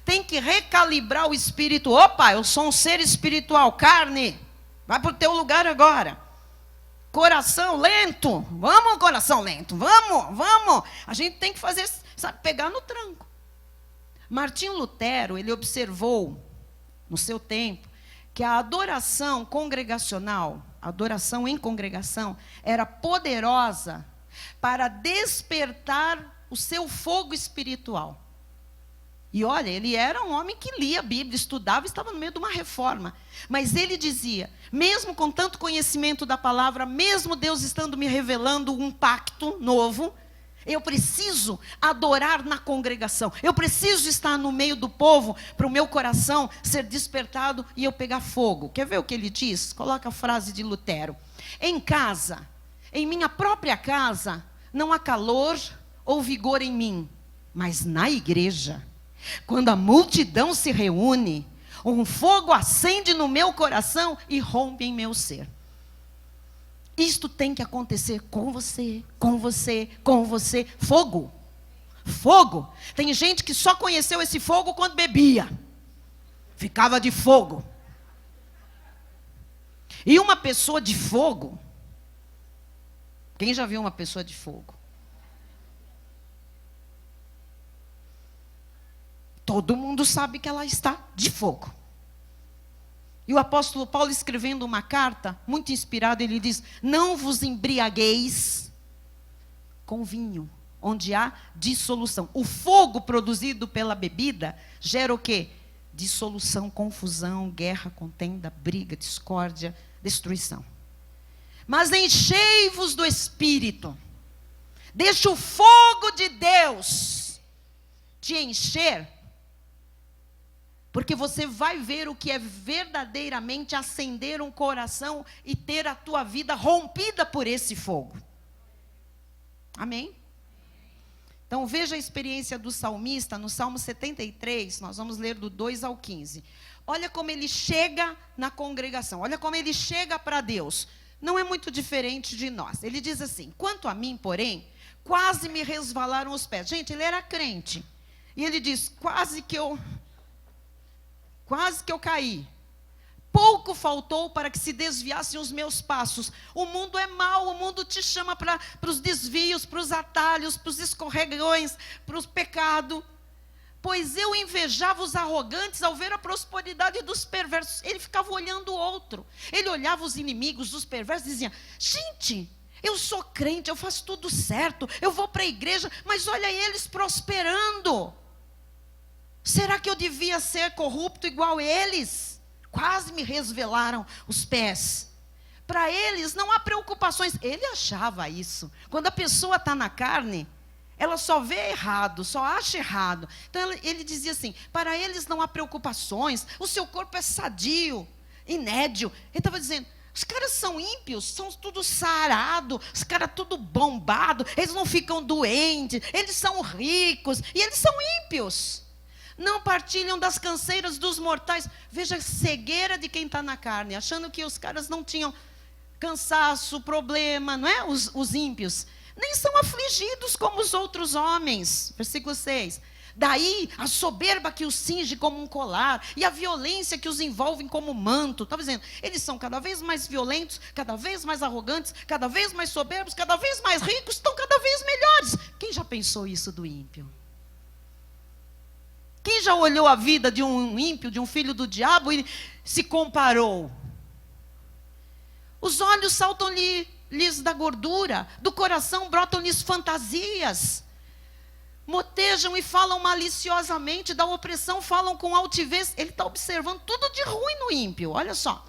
Speaker 1: Tem que recalibrar o espírito. Opa, eu sou um ser espiritual, carne, vai para o teu lugar agora. Coração lento, vamos coração lento, vamos. A gente tem que fazer, sabe, pegar no tranco. Martinho Lutero, ele observou, no seu tempo, que a adoração congregacional, a adoração em congregação, era poderosa para despertar o seu fogo espiritual. E olha, ele era um homem que lia a Bíblia, estudava, estava no meio de uma reforma. Mas ele dizia, mesmo com tanto conhecimento da palavra, mesmo Deus estando me revelando um pacto novo, eu preciso adorar na congregação. Eu preciso estar no meio do povo para o meu coração ser despertado e eu pegar fogo. Quer ver o que ele diz? Coloca a frase de Lutero. Em casa, Em minha própria casa não há calor ou vigor em mim, mas na igreja, quando a multidão se reúne, um fogo acende no meu coração e rompe em meu ser. Isto tem que acontecer com você, com você, com você. Fogo. Fogo. Tem gente que só conheceu esse fogo quando bebia. Ficava de fogo. E uma pessoa de fogo. Quem já viu uma pessoa de fogo? Todo mundo sabe que ela está de fogo. E o apóstolo Paulo, escrevendo uma carta, muito inspirado, ele diz: não vos embriagueis com vinho, onde há dissolução. O fogo produzido pela bebida gera o quê? Dissolução, confusão, guerra, contenda, briga, discórdia, destruição. Mas enchei-vos do Espírito. Deixa o fogo de Deus te encher, porque você vai ver o que é verdadeiramente acender um coração e ter a tua vida rompida por esse fogo. Amém? Então veja a experiência do salmista no Salmo 73, nós vamos ler do 2 ao 15. Olha como ele chega na congregação, olha como ele chega para Deus. Não é muito diferente de nós. Ele diz assim: quanto a mim, porém, quase me resvalaram os pés. Gente, ele era crente. E ele diz: quase que eu caí. Pouco faltou para que se desviassem os meus passos. O mundo é mau, o mundo te chama para os desvios, para os atalhos, para os escorregões, para os pecados. Pois eu invejava os arrogantes ao ver a prosperidade dos perversos. Ele ficava olhando o outro. Ele olhava os inimigos dos perversos e dizia: gente, eu sou crente, eu faço tudo certo, eu vou para a igreja, mas olha eles prosperando. Será que eu devia ser corrupto igual eles? Quase me resvalaram os pés. Para eles não há preocupações. Ele achava isso. Quando a pessoa está na carne, ela só vê errado, só acha errado. Então ele dizia assim: para eles não há preocupações, o seu corpo é sadio, inédio. Ele estava dizendo: os caras são ímpios, são tudo sarado, os caras tudo bombado, eles não ficam doentes, eles são ricos e eles são ímpios. Não partilham das canseiras dos mortais. Veja a cegueira de quem está na carne, achando que os caras não tinham cansaço, problema, não é? Os ímpios. Nem são afligidos como os outros homens. Versículo 6. Daí a soberba que os cinge como um colar, e a violência que os envolve como manto. Está dizendo, eles são cada vez mais violentos, cada vez mais arrogantes, cada vez mais soberbos, cada vez mais ricos, estão cada vez melhores. Quem já pensou isso do ímpio? Quem já olhou a vida de um ímpio, de um filho do diabo, e se comparou? Os olhos saltam-lhes da gordura, do coração brotam-lhes fantasias. Motejam e falam maliciosamente, da opressão falam com altivez. Ele está observando tudo de ruim no ímpio, olha só.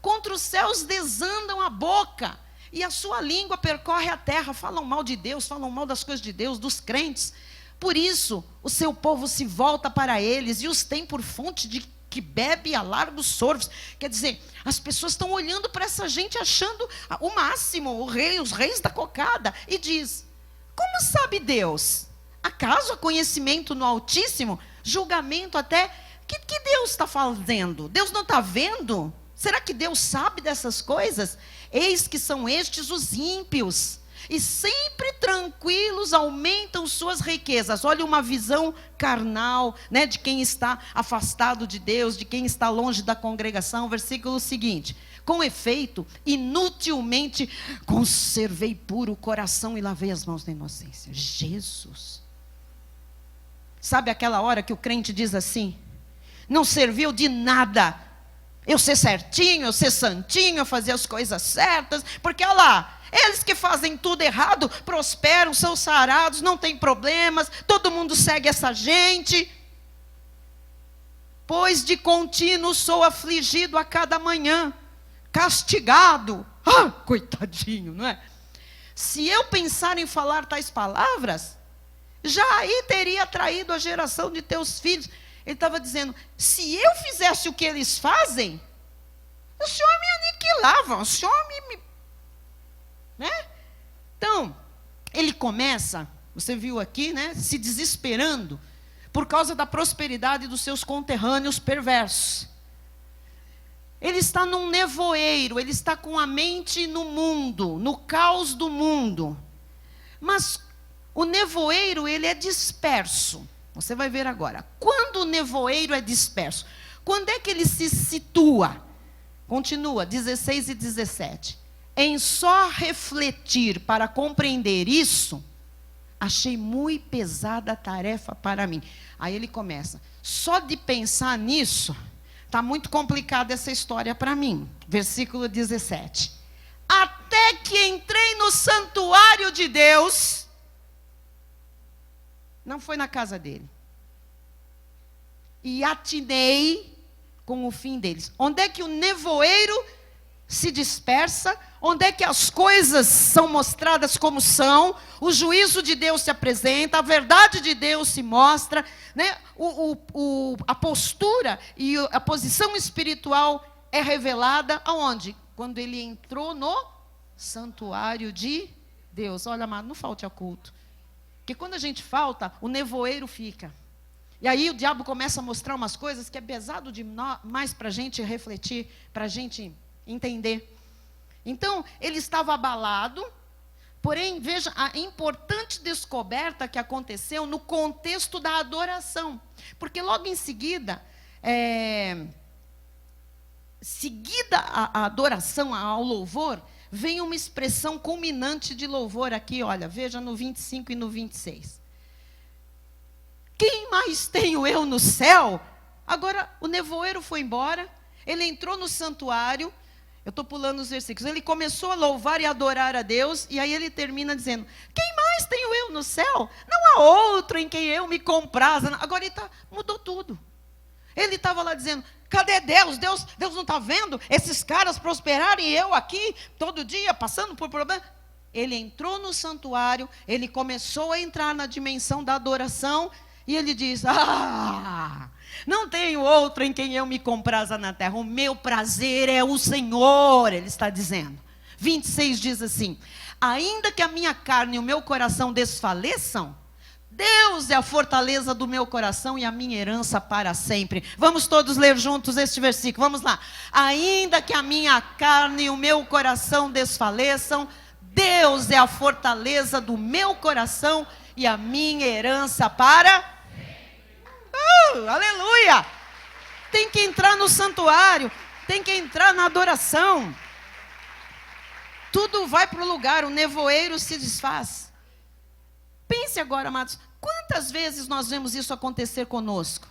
Speaker 1: Contra os céus desandam a boca, e a sua língua percorre a terra. Falam mal de Deus, falam mal das coisas de Deus, dos crentes. Por isso, o seu povo se volta para eles e os tem por fonte de que bebe a largos sorvos. Quer dizer, as pessoas estão olhando para essa gente achando o máximo, os reis da cocada. E diz: como sabe Deus? Acaso há conhecimento no Altíssimo? Julgamento até? Que Deus está fazendo? Deus não está vendo? Será que Deus sabe dessas coisas? Eis que são estes os ímpios, e sempre tranquilos aumentam suas riquezas. Olha uma visão carnal, né, de quem está afastado de Deus, de quem está longe da congregação. Versículo seguinte: com efeito, inutilmente conservei puro o coração e lavei as mãos na inocência. Jesus. Sabe aquela hora que o crente diz assim: não serviu de nada eu ser certinho, eu ser santinho, eu fazer as coisas certas, porque olha lá, eles que fazem tudo errado, prosperam, são sarados, não tem problemas, todo mundo segue essa gente. Pois de contínuo sou afligido a cada manhã, castigado. Ah, coitadinho, não é? Se eu pensar em falar tais palavras, já aí teria traído a geração de teus filhos. Ele estava dizendo: se eu fizesse o que eles fazem, o Senhor me aniquilava, o Senhor me né? Então, ele começa, você viu aqui, né, se desesperando por causa da prosperidade dos seus conterrâneos perversos. Ele está num nevoeiro, ele está com a mente no mundo, no caos do mundo. Mas o nevoeiro, ele é disperso. Você vai ver agora. Quando o nevoeiro é disperso? Quando é que ele se situa? Continua, 16 e 17. Em só refletir para compreender isso, achei muito pesada a tarefa para mim. Aí ele começa. Só de pensar nisso, está muito complicada essa história para mim. Versículo 17. Até que entrei no santuário de Deus. Não foi na casa dele. E atinei com o fim deles. Onde é que o nevoeiro se dispersa? Onde é que as coisas são mostradas como são? O juízo de Deus se apresenta, a verdade de Deus se mostra, né? A postura e a posição espiritual é revelada aonde? Quando ele entrou no santuário de Deus. Olha, amado, não falte a culto. Porque quando a gente falta, o nevoeiro fica. E aí o diabo começa a mostrar umas coisas que é pesado demais para a gente refletir, para a gente entender. Então, ele estava abalado, porém, veja a importante descoberta que aconteceu no contexto da adoração. Porque logo em seguida, seguida a adoração ao louvor, vem uma expressão culminante de louvor aqui, olha, veja no 25 e no 26. Quem mais tenho eu no céu? Agora, o nevoeiro foi embora, ele entrou no santuário, eu estou pulando os versículos, ele começou a louvar e adorar a Deus, e aí ele termina dizendo, quem mais tenho eu no céu? Não há outro em quem eu me compraza. Agora ele mudou tudo. Ele estava lá dizendo, cadê Deus? Deus não está vendo esses caras prosperarem e eu aqui, todo dia, passando por problemas. Ele entrou no santuário, ele começou a entrar na dimensão da adoração, e ele diz, não tenho outro em quem eu me compraza na terra, o meu prazer é o Senhor, ele está dizendo. 26 diz assim, ainda que a minha carne e o meu coração desfaleçam, Deus é a fortaleza do meu coração e a minha herança para sempre. Vamos todos ler juntos este versículo, vamos lá. Ainda que a minha carne e o meu coração desfaleçam, Deus é a fortaleza do meu coração e a minha herança para... aleluia! Tem que entrar no santuário, tem que entrar na adoração. Tudo vai para o lugar, o nevoeiro se desfaz. Pense agora, amados, quantas vezes nós vemos isso acontecer conosco?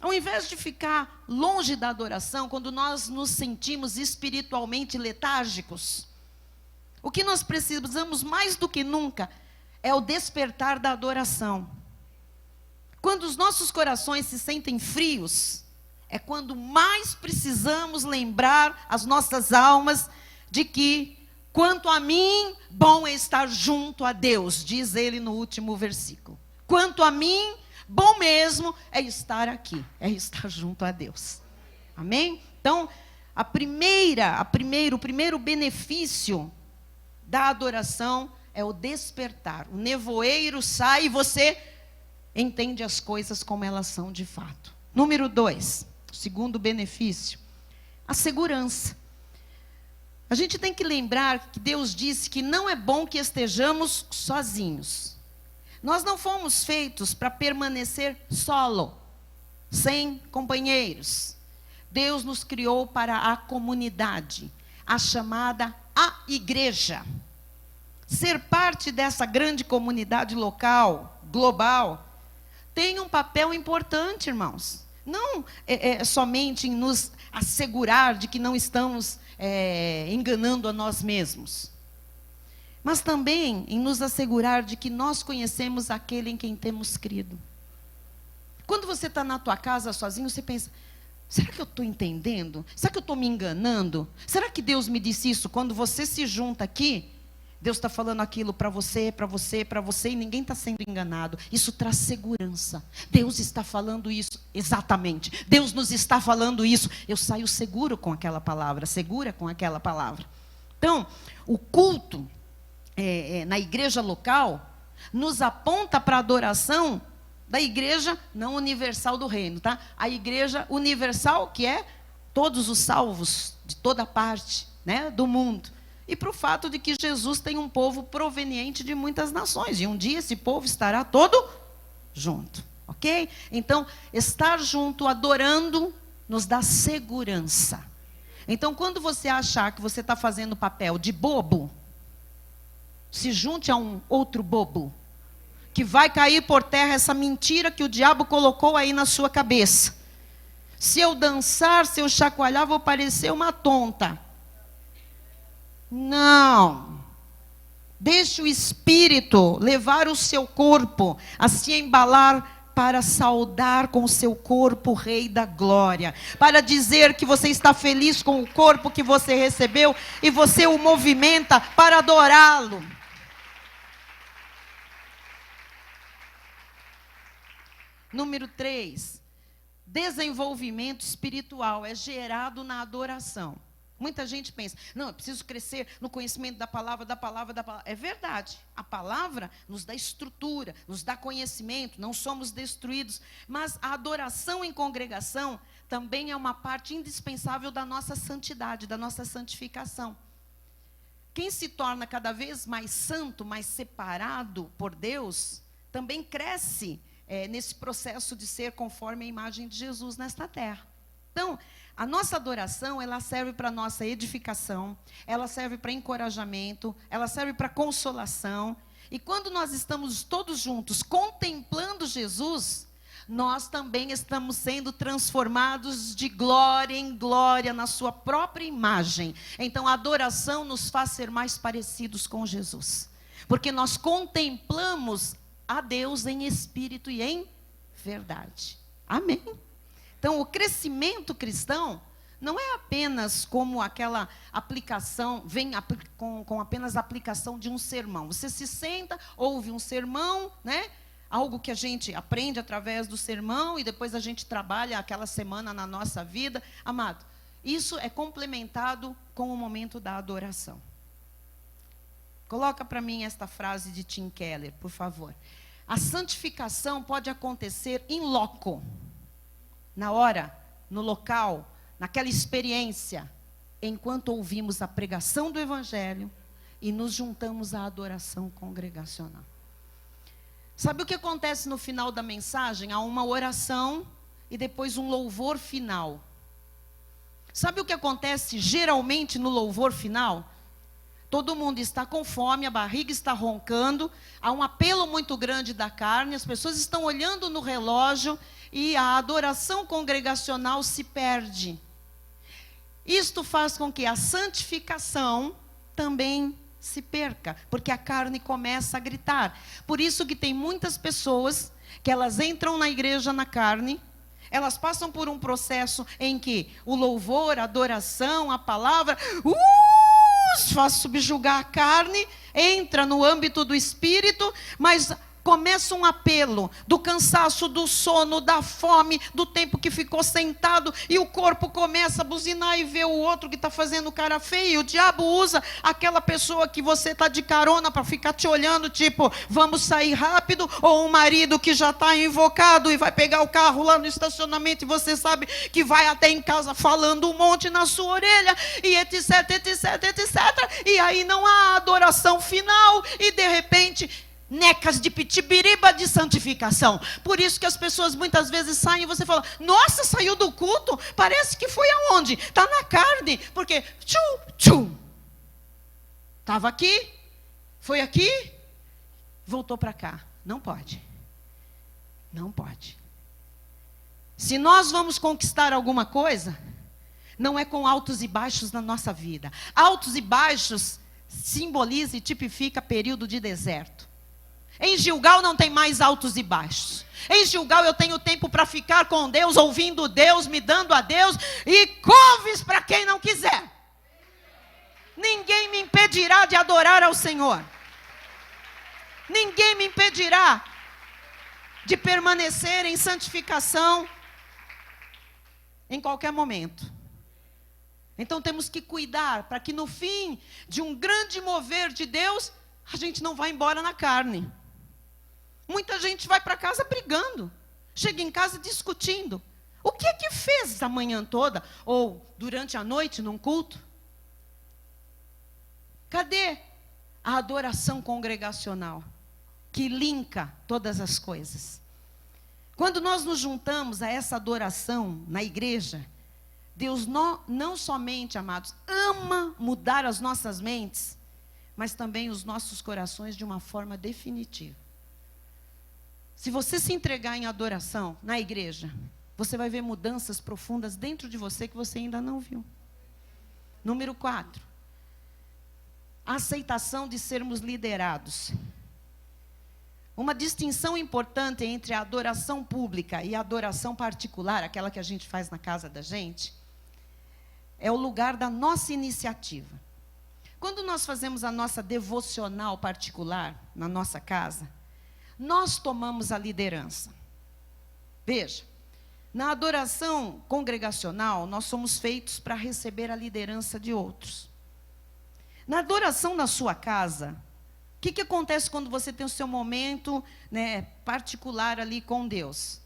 Speaker 1: Ao invés de ficar longe da adoração, quando nós nos sentimos espiritualmente letárgicos, o que nós precisamos mais do que nunca é o despertar da adoração. Quando os nossos corações se sentem frios, é quando mais precisamos lembrar as nossas almas de que, quanto a mim, bom é estar junto a Deus, diz ele no último versículo. Quanto a mim, bom mesmo é estar aqui, é estar junto a Deus. Amém? Então, o primeiro benefício da adoração é o despertar. O nevoeiro sai e você entende as coisas como elas são de fato. Número 2, o segundo benefício, a segurança. A gente tem que lembrar que Deus disse que não é bom que estejamos sozinhos. Nós não fomos feitos para permanecer solo, sem companheiros. Deus nos criou para a comunidade, a chamada a igreja. Ser parte dessa grande comunidade local, global, tem um papel importante, irmãos. Não somente em nos assegurar de que não estamos enganando a nós mesmos, mas também em nos assegurar de que nós conhecemos aquele em quem temos crido. Quando você está na tua casa sozinho, você pensa, será que eu estou entendendo? Será que eu estou me enganando? Será que Deus me disse isso? Quando você se junta aqui, Deus está falando aquilo para você, e ninguém está sendo enganado. Isso traz segurança. Deus está falando isso, exatamente. Deus nos está falando isso. Eu saio seguro com aquela palavra, segura com aquela palavra. Então, o culto na igreja local, nos aponta para a adoração da igreja não universal do reino, tá? A igreja universal, que é todos os salvos de toda parte, né, do mundo. E para o fato de que Jesus tem um povo proveniente de muitas nações. E um dia esse povo estará todo junto, ok? Então, estar junto, adorando, nos dá segurança. Então, quando você achar que você está fazendo papel de bobo, se junte a um outro bobo, que vai cair por terra essa mentira que o diabo colocou aí na sua cabeça. Se eu dançar, se eu chacoalhar, vou parecer uma tonta. Não. Deixe o Espírito levar o seu corpo a se embalar para saudar com o seu corpo o Rei da Glória. Para dizer que você está feliz com o corpo que você recebeu e você o movimenta para adorá-lo. Número 3. Desenvolvimento espiritual é gerado na adoração. Muita gente pensa, não, eu preciso crescer no conhecimento da palavra. É verdade, a palavra nos dá estrutura, nos dá conhecimento, não somos destruídos. Mas a adoração em congregação também é uma parte indispensável da nossa santidade, da nossa santificação. Quem se torna cada vez mais santo, mais separado por Deus, também cresce nesse processo de ser conforme a imagem de Jesus nesta terra. Então, a nossa adoração, ela serve para a nossa edificação, ela serve para encorajamento, ela serve para consolação. E quando nós estamos todos juntos contemplando Jesus, nós também estamos sendo transformados de glória em glória na sua própria imagem. Então, a adoração nos faz ser mais parecidos com Jesus, porque nós contemplamos a Deus em espírito e em verdade. Amém? Então, o crescimento cristão não é apenas como aquela aplicação, vem com apenas a aplicação de um sermão. Você se senta, ouve um sermão, né? Algo que a gente aprende através do sermão e depois a gente trabalha aquela semana na nossa vida. Amado, isso é complementado com o momento da adoração. Coloca para mim esta frase de Tim Keller, por favor. A santificação pode acontecer in loco, na hora, no local, naquela experiência, enquanto ouvimos a pregação do Evangelho e nos juntamos à adoração congregacional. Sabe o que acontece no final da mensagem? Há uma oração e depois um louvor final. Sabe o que acontece geralmente no louvor final? Todo mundo está com fome, a barriga está roncando, há um apelo muito grande da carne, as pessoas estão olhando no relógio e a adoração congregacional se perde. Isto faz com que a santificação também se perca, porque a carne começa a gritar. Por isso que tem muitas pessoas que elas entram na igreja na carne, elas passam por um processo em que o louvor, a adoração, a palavra, faz subjugar a carne, entra no âmbito do espírito, mas começa um apelo do cansaço, do sono, da fome, do tempo que ficou sentado, e o corpo começa a buzinar e ver o outro que está fazendo cara feia. O diabo usa aquela pessoa que você está de carona para ficar te olhando, tipo, vamos sair rápido, ou um marido que já está invocado e vai pegar o carro lá no estacionamento e você sabe que vai até em casa falando um monte na sua orelha, e etc, etc, etc, e aí não há adoração final, e de repente necas de pitibiriba de santificação. Por isso que as pessoas muitas vezes saem e você fala, nossa, saiu do culto, parece que foi aonde? Está na carne, porque estava aqui, foi aqui, voltou para cá. Não pode. Não pode. Se nós vamos conquistar alguma coisa, não é com altos e baixos na nossa vida. Altos e baixos simboliza e tipifica período de deserto. Em Gilgal não tem mais altos e baixos. Em Gilgal eu tenho tempo para ficar com Deus, ouvindo Deus, me dando a Deus, e couves para quem não quiser. Ninguém me impedirá de adorar ao Senhor. Ninguém me impedirá de permanecer em santificação em qualquer momento. Então temos que cuidar para que no fim de um grande mover de Deus, a gente não vai embora na carne. Muita gente vai para casa brigando, chega em casa discutindo. O que é que fez a manhã toda, ou durante a noite num culto? Cadê a adoração congregacional, que linka todas as coisas? Quando nós nos juntamos a essa adoração na igreja, Deus não somente, amados, ama mudar as nossas mentes, mas também os nossos corações de uma forma definitiva. Se você se entregar em adoração na igreja, você vai ver mudanças profundas dentro de você que você ainda não viu. Número 4. A aceitação de sermos liderados. Uma distinção importante entre a adoração pública e a adoração particular, aquela que a gente faz na casa da gente, é o lugar da nossa iniciativa. Quando nós fazemos a nossa devocional particular na nossa casa, nós tomamos a liderança. Veja, na adoração congregacional, nós somos feitos para receber a liderança de outros. Na adoração na sua casa, o que acontece quando você tem o seu momento, né, particular ali com Deus?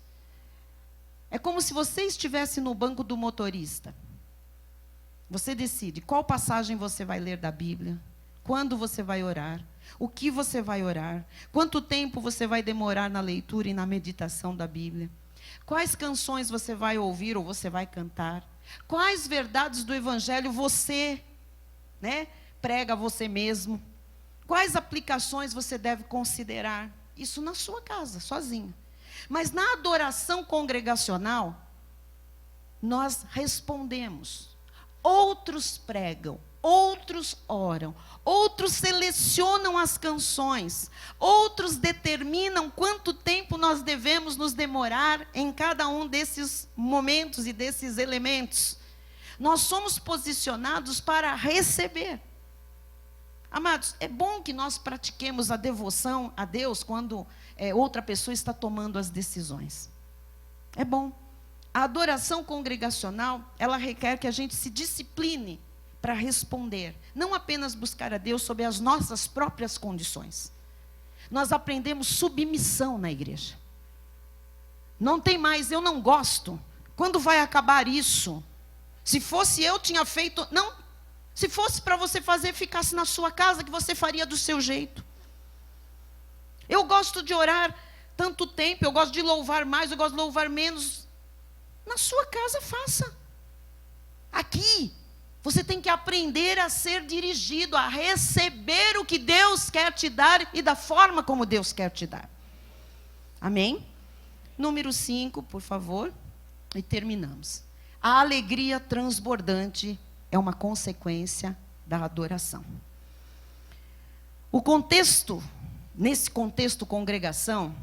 Speaker 1: É como se você estivesse no banco do motorista. Você decide qual passagem você vai ler da Bíblia, quando você vai orar, o que você vai orar, quanto tempo você vai demorar na leitura e na meditação da Bíblia, quais canções você vai ouvir ou você vai cantar, quais verdades do Evangelho você, né, prega a você mesmo, quais aplicações você deve considerar. Isso na sua casa, sozinho. Mas na adoração congregacional, nós respondemos. Outros pregam, outros oram, outros selecionam as canções, outros determinam quanto tempo nós devemos nos demorar em cada um desses momentos e desses elementos. Nós somos posicionados para receber. Amados, é bom que nós pratiquemos a devoção a Deus quando outra pessoa está tomando as decisões. É bom. A adoração congregacional, ela requer que a gente se discipline para responder. Não apenas buscar a Deus sob as nossas próprias condições. Nós aprendemos submissão na igreja. Não tem mais, eu não gosto. Quando vai acabar isso? Se fosse eu, tinha feito... Não, se fosse para você fazer, ficasse na sua casa, que você faria do seu jeito. Eu gosto de orar tanto tempo, eu gosto de louvar mais, eu gosto de louvar menos. Na sua casa, faça. Aqui, você tem que aprender a ser dirigido, a receber o que Deus quer te dar e da forma como Deus quer te dar. Amém? Número 5, por favor, e terminamos. A alegria transbordante é uma consequência da adoração. O contexto, nesse contexto congregação,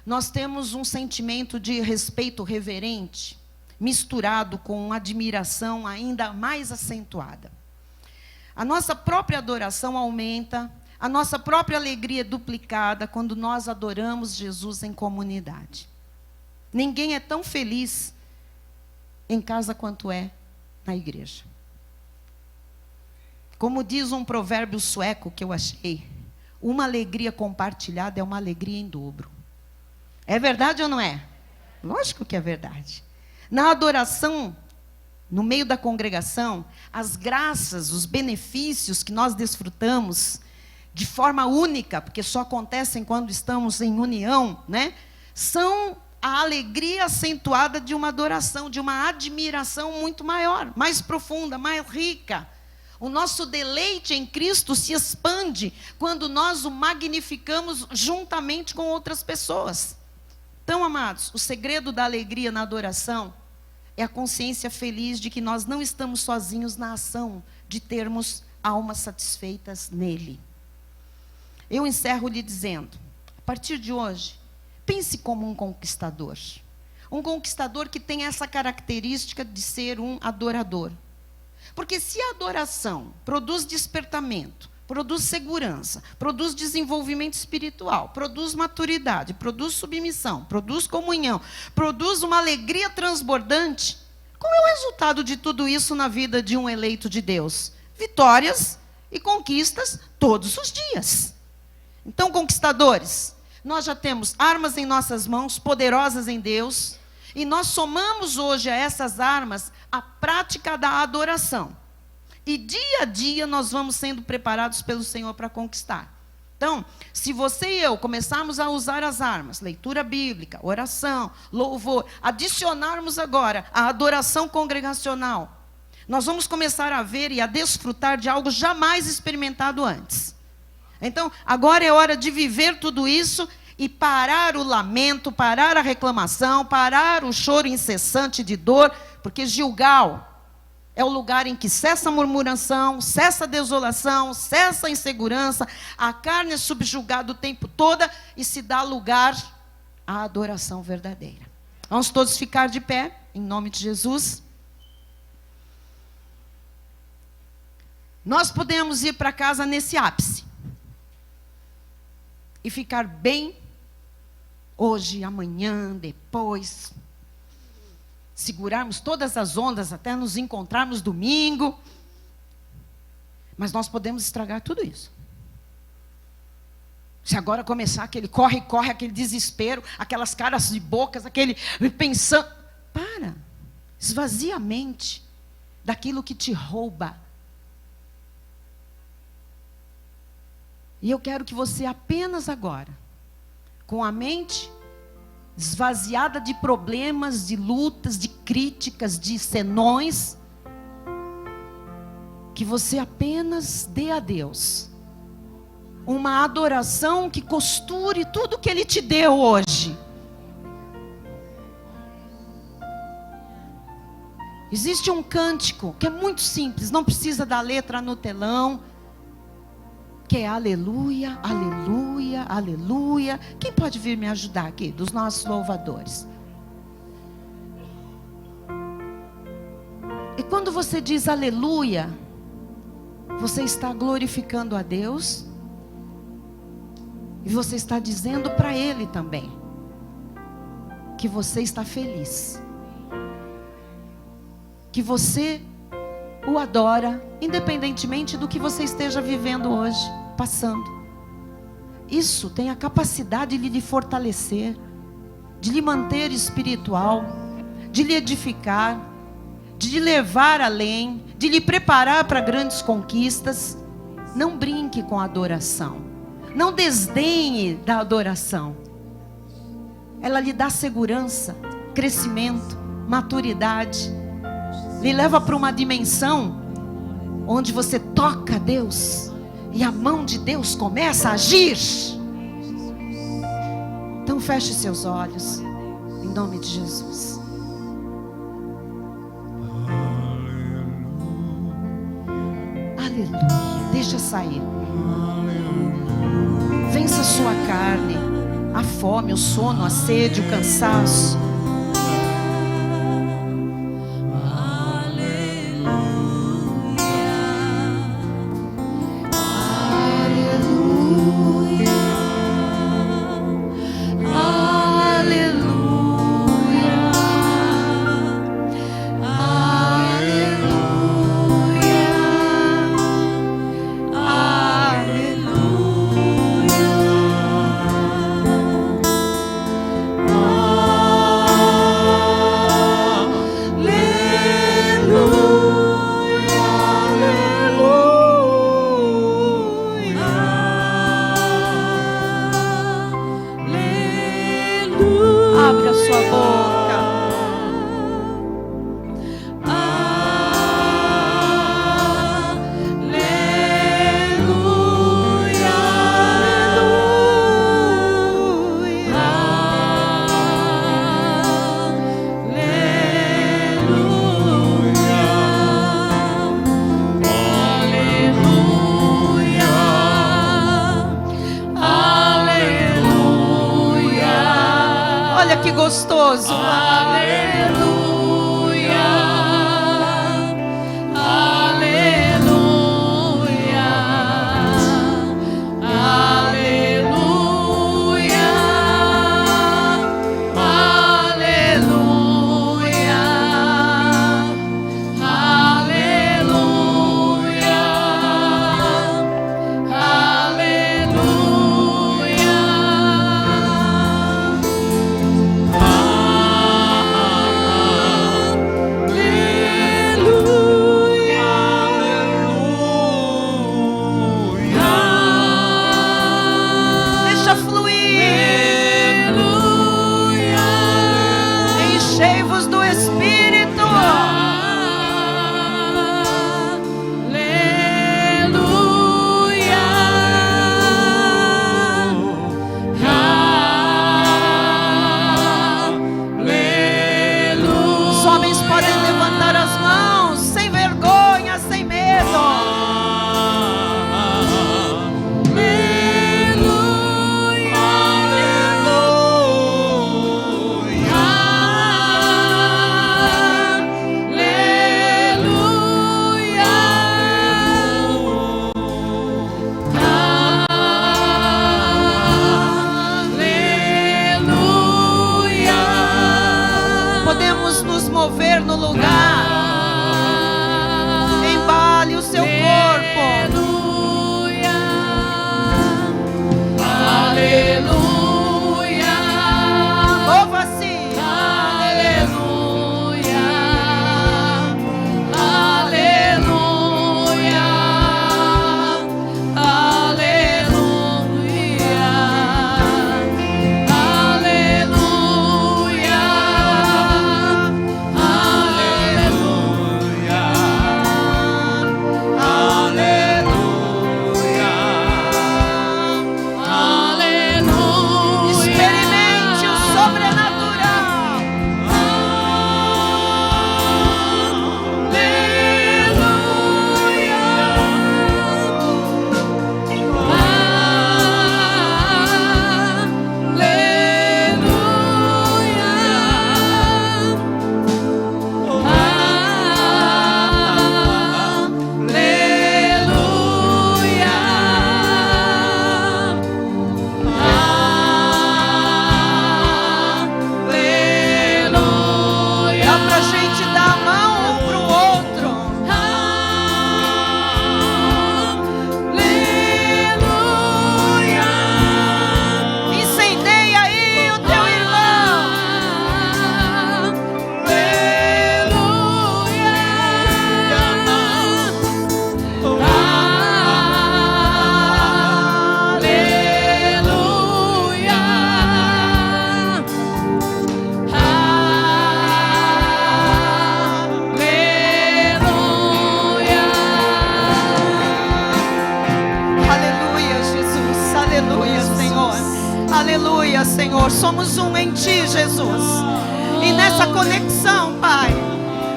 Speaker 1: nós temos um sentimento de respeito reverente, misturado com admiração ainda mais acentuada. A nossa própria adoração aumenta, a nossa própria alegria é duplicada quando nós adoramos Jesus em comunidade. Ninguém é tão feliz em casa quanto é na igreja. Como diz um provérbio sueco que eu achei, uma alegria compartilhada é uma alegria em dobro. É verdade ou não é? Lógico que é verdade. Na adoração, no meio da congregação, as graças, os benefícios que nós desfrutamos de forma única, porque só acontecem quando estamos em união, né? São a alegria acentuada de uma adoração, de uma admiração muito maior, mais profunda, mais rica. O nosso deleite em Cristo se expande quando nós o magnificamos juntamente com outras pessoas. Então, amados, o segredo da alegria na adoração é a consciência feliz de que nós não estamos sozinhos na ação de termos almas satisfeitas nele. Eu encerro lhe dizendo, a partir de hoje, pense como um conquistador. Um conquistador que tem essa característica de ser um adorador. Porque se a adoração produz despertamento, produz segurança, produz desenvolvimento espiritual, produz maturidade, produz submissão, produz comunhão, produz uma alegria transbordante, qual é o resultado de tudo isso na vida de um eleito de Deus? Vitórias e conquistas todos os dias. Então, conquistadores, nós já temos armas em nossas mãos, poderosas em Deus, e nós somamos hoje a essas armas a prática da adoração. E dia a dia nós vamos sendo preparados pelo Senhor para conquistar. Então, se você e eu começarmos a usar as armas, leitura bíblica, oração, louvor, adicionarmos agora a adoração congregacional, nós vamos começar a ver e a desfrutar de algo jamais experimentado antes. Então, agora é hora de viver tudo isso e parar o lamento, parar a reclamação, parar o choro incessante de dor, porque Gilgal é o lugar em que cessa a murmuração, cessa a desolação, cessa a insegurança, a carne é subjugada o tempo todo e se dá lugar à adoração verdadeira. Vamos todos ficar de pé, em nome de Jesus. Nós podemos ir para casa nesse ápice e ficar bem hoje, amanhã, depois, segurarmos todas as ondas até nos encontrarmos domingo, mas nós podemos estragar tudo isso. Se agora começar aquele corre, aquele desespero, aquelas caras de bocas, aquele pensando, esvazia a mente daquilo que te rouba. E eu quero que você apenas agora, com a mente esvaziada de problemas, de lutas, de críticas, de senões, que você apenas dê a Deus uma adoração que costure tudo que Ele te deu hoje. Existe um cântico que é muito simples, não precisa da letra no telão, que é aleluia, aleluia, aleluia. Quem pode vir me ajudar aqui, dos nossos louvadores? E quando você diz aleluia, você está glorificando a Deus, e você está dizendo para Ele também, que você está feliz, que você o adora, independentemente do que você esteja vivendo hoje, passando. Isso tem a capacidade de lhe fortalecer, de lhe manter espiritual, de lhe edificar, de lhe levar além, de lhe preparar para grandes conquistas. Não brinque com a adoração, não desdenhe da adoração. Ela lhe dá segurança, crescimento, maturidade, lhe leva para uma dimensão onde você toca a Deus e a mão de Deus começa a agir. Então feche seus olhos, em nome de Jesus. Aleluia. Deixa sair. Vença a sua carne, a fome, o sono, a sede, o cansaço. Que gostoso. Aleluia, aleluia, aleluia, aleluia, aleluia, aleluia. Senhor. Somos um em Ti, Jesus. E nessa conexão, Pai,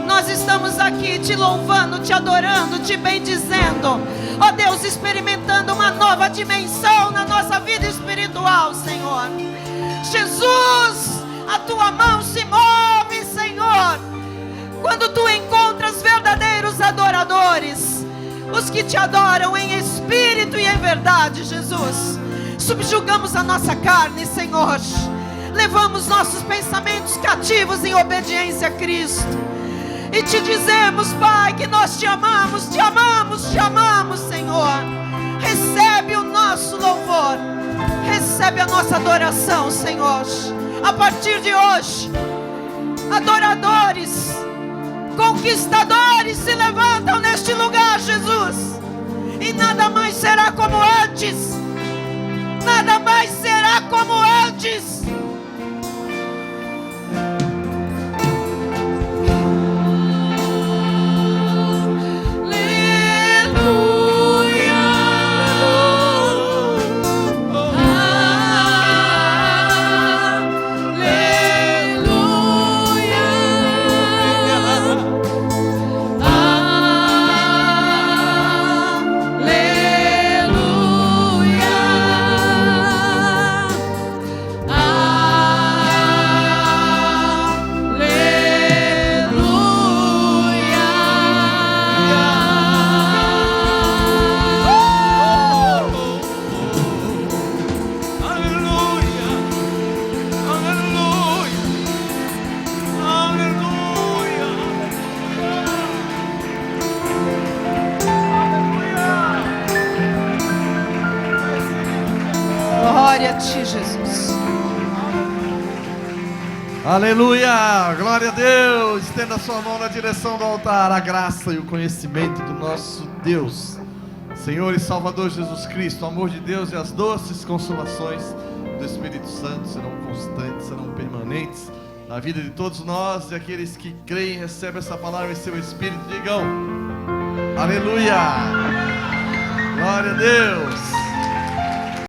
Speaker 1: nós estamos aqui Te louvando, Te adorando, Te bendizendo. Ó Deus, experimentando uma nova dimensão na nossa vida espiritual, Senhor. Jesus, a Tua mão se move, Senhor, quando Tu encontras verdadeiros adoradores, os que Te adoram em espírito e em verdade, Jesus. Subjugamos a nossa carne, Senhor. Levamos nossos pensamentos cativos em obediência a Cristo. E Te dizemos, Pai, que nós Te amamos, Te amamos, Te amamos, Senhor. Recebe o nosso louvor. Recebe a nossa adoração, Senhor. A partir de hoje, adoradores, conquistadores se levantam neste lugar, Jesus. E nada mais será como antes. Nada mais será como antes. Glória a Ti, Jesus.
Speaker 2: Aleluia, glória a Deus. Estenda a sua mão na direção do altar. A graça e o conhecimento do nosso Deus, Senhor e Salvador Jesus Cristo, o amor de Deus e as doces consolações do Espírito Santo serão constantes, serão permanentes na vida de todos nós. E aqueles que creem e recebem essa palavra em seu Espírito, digam aleluia, glória a Deus.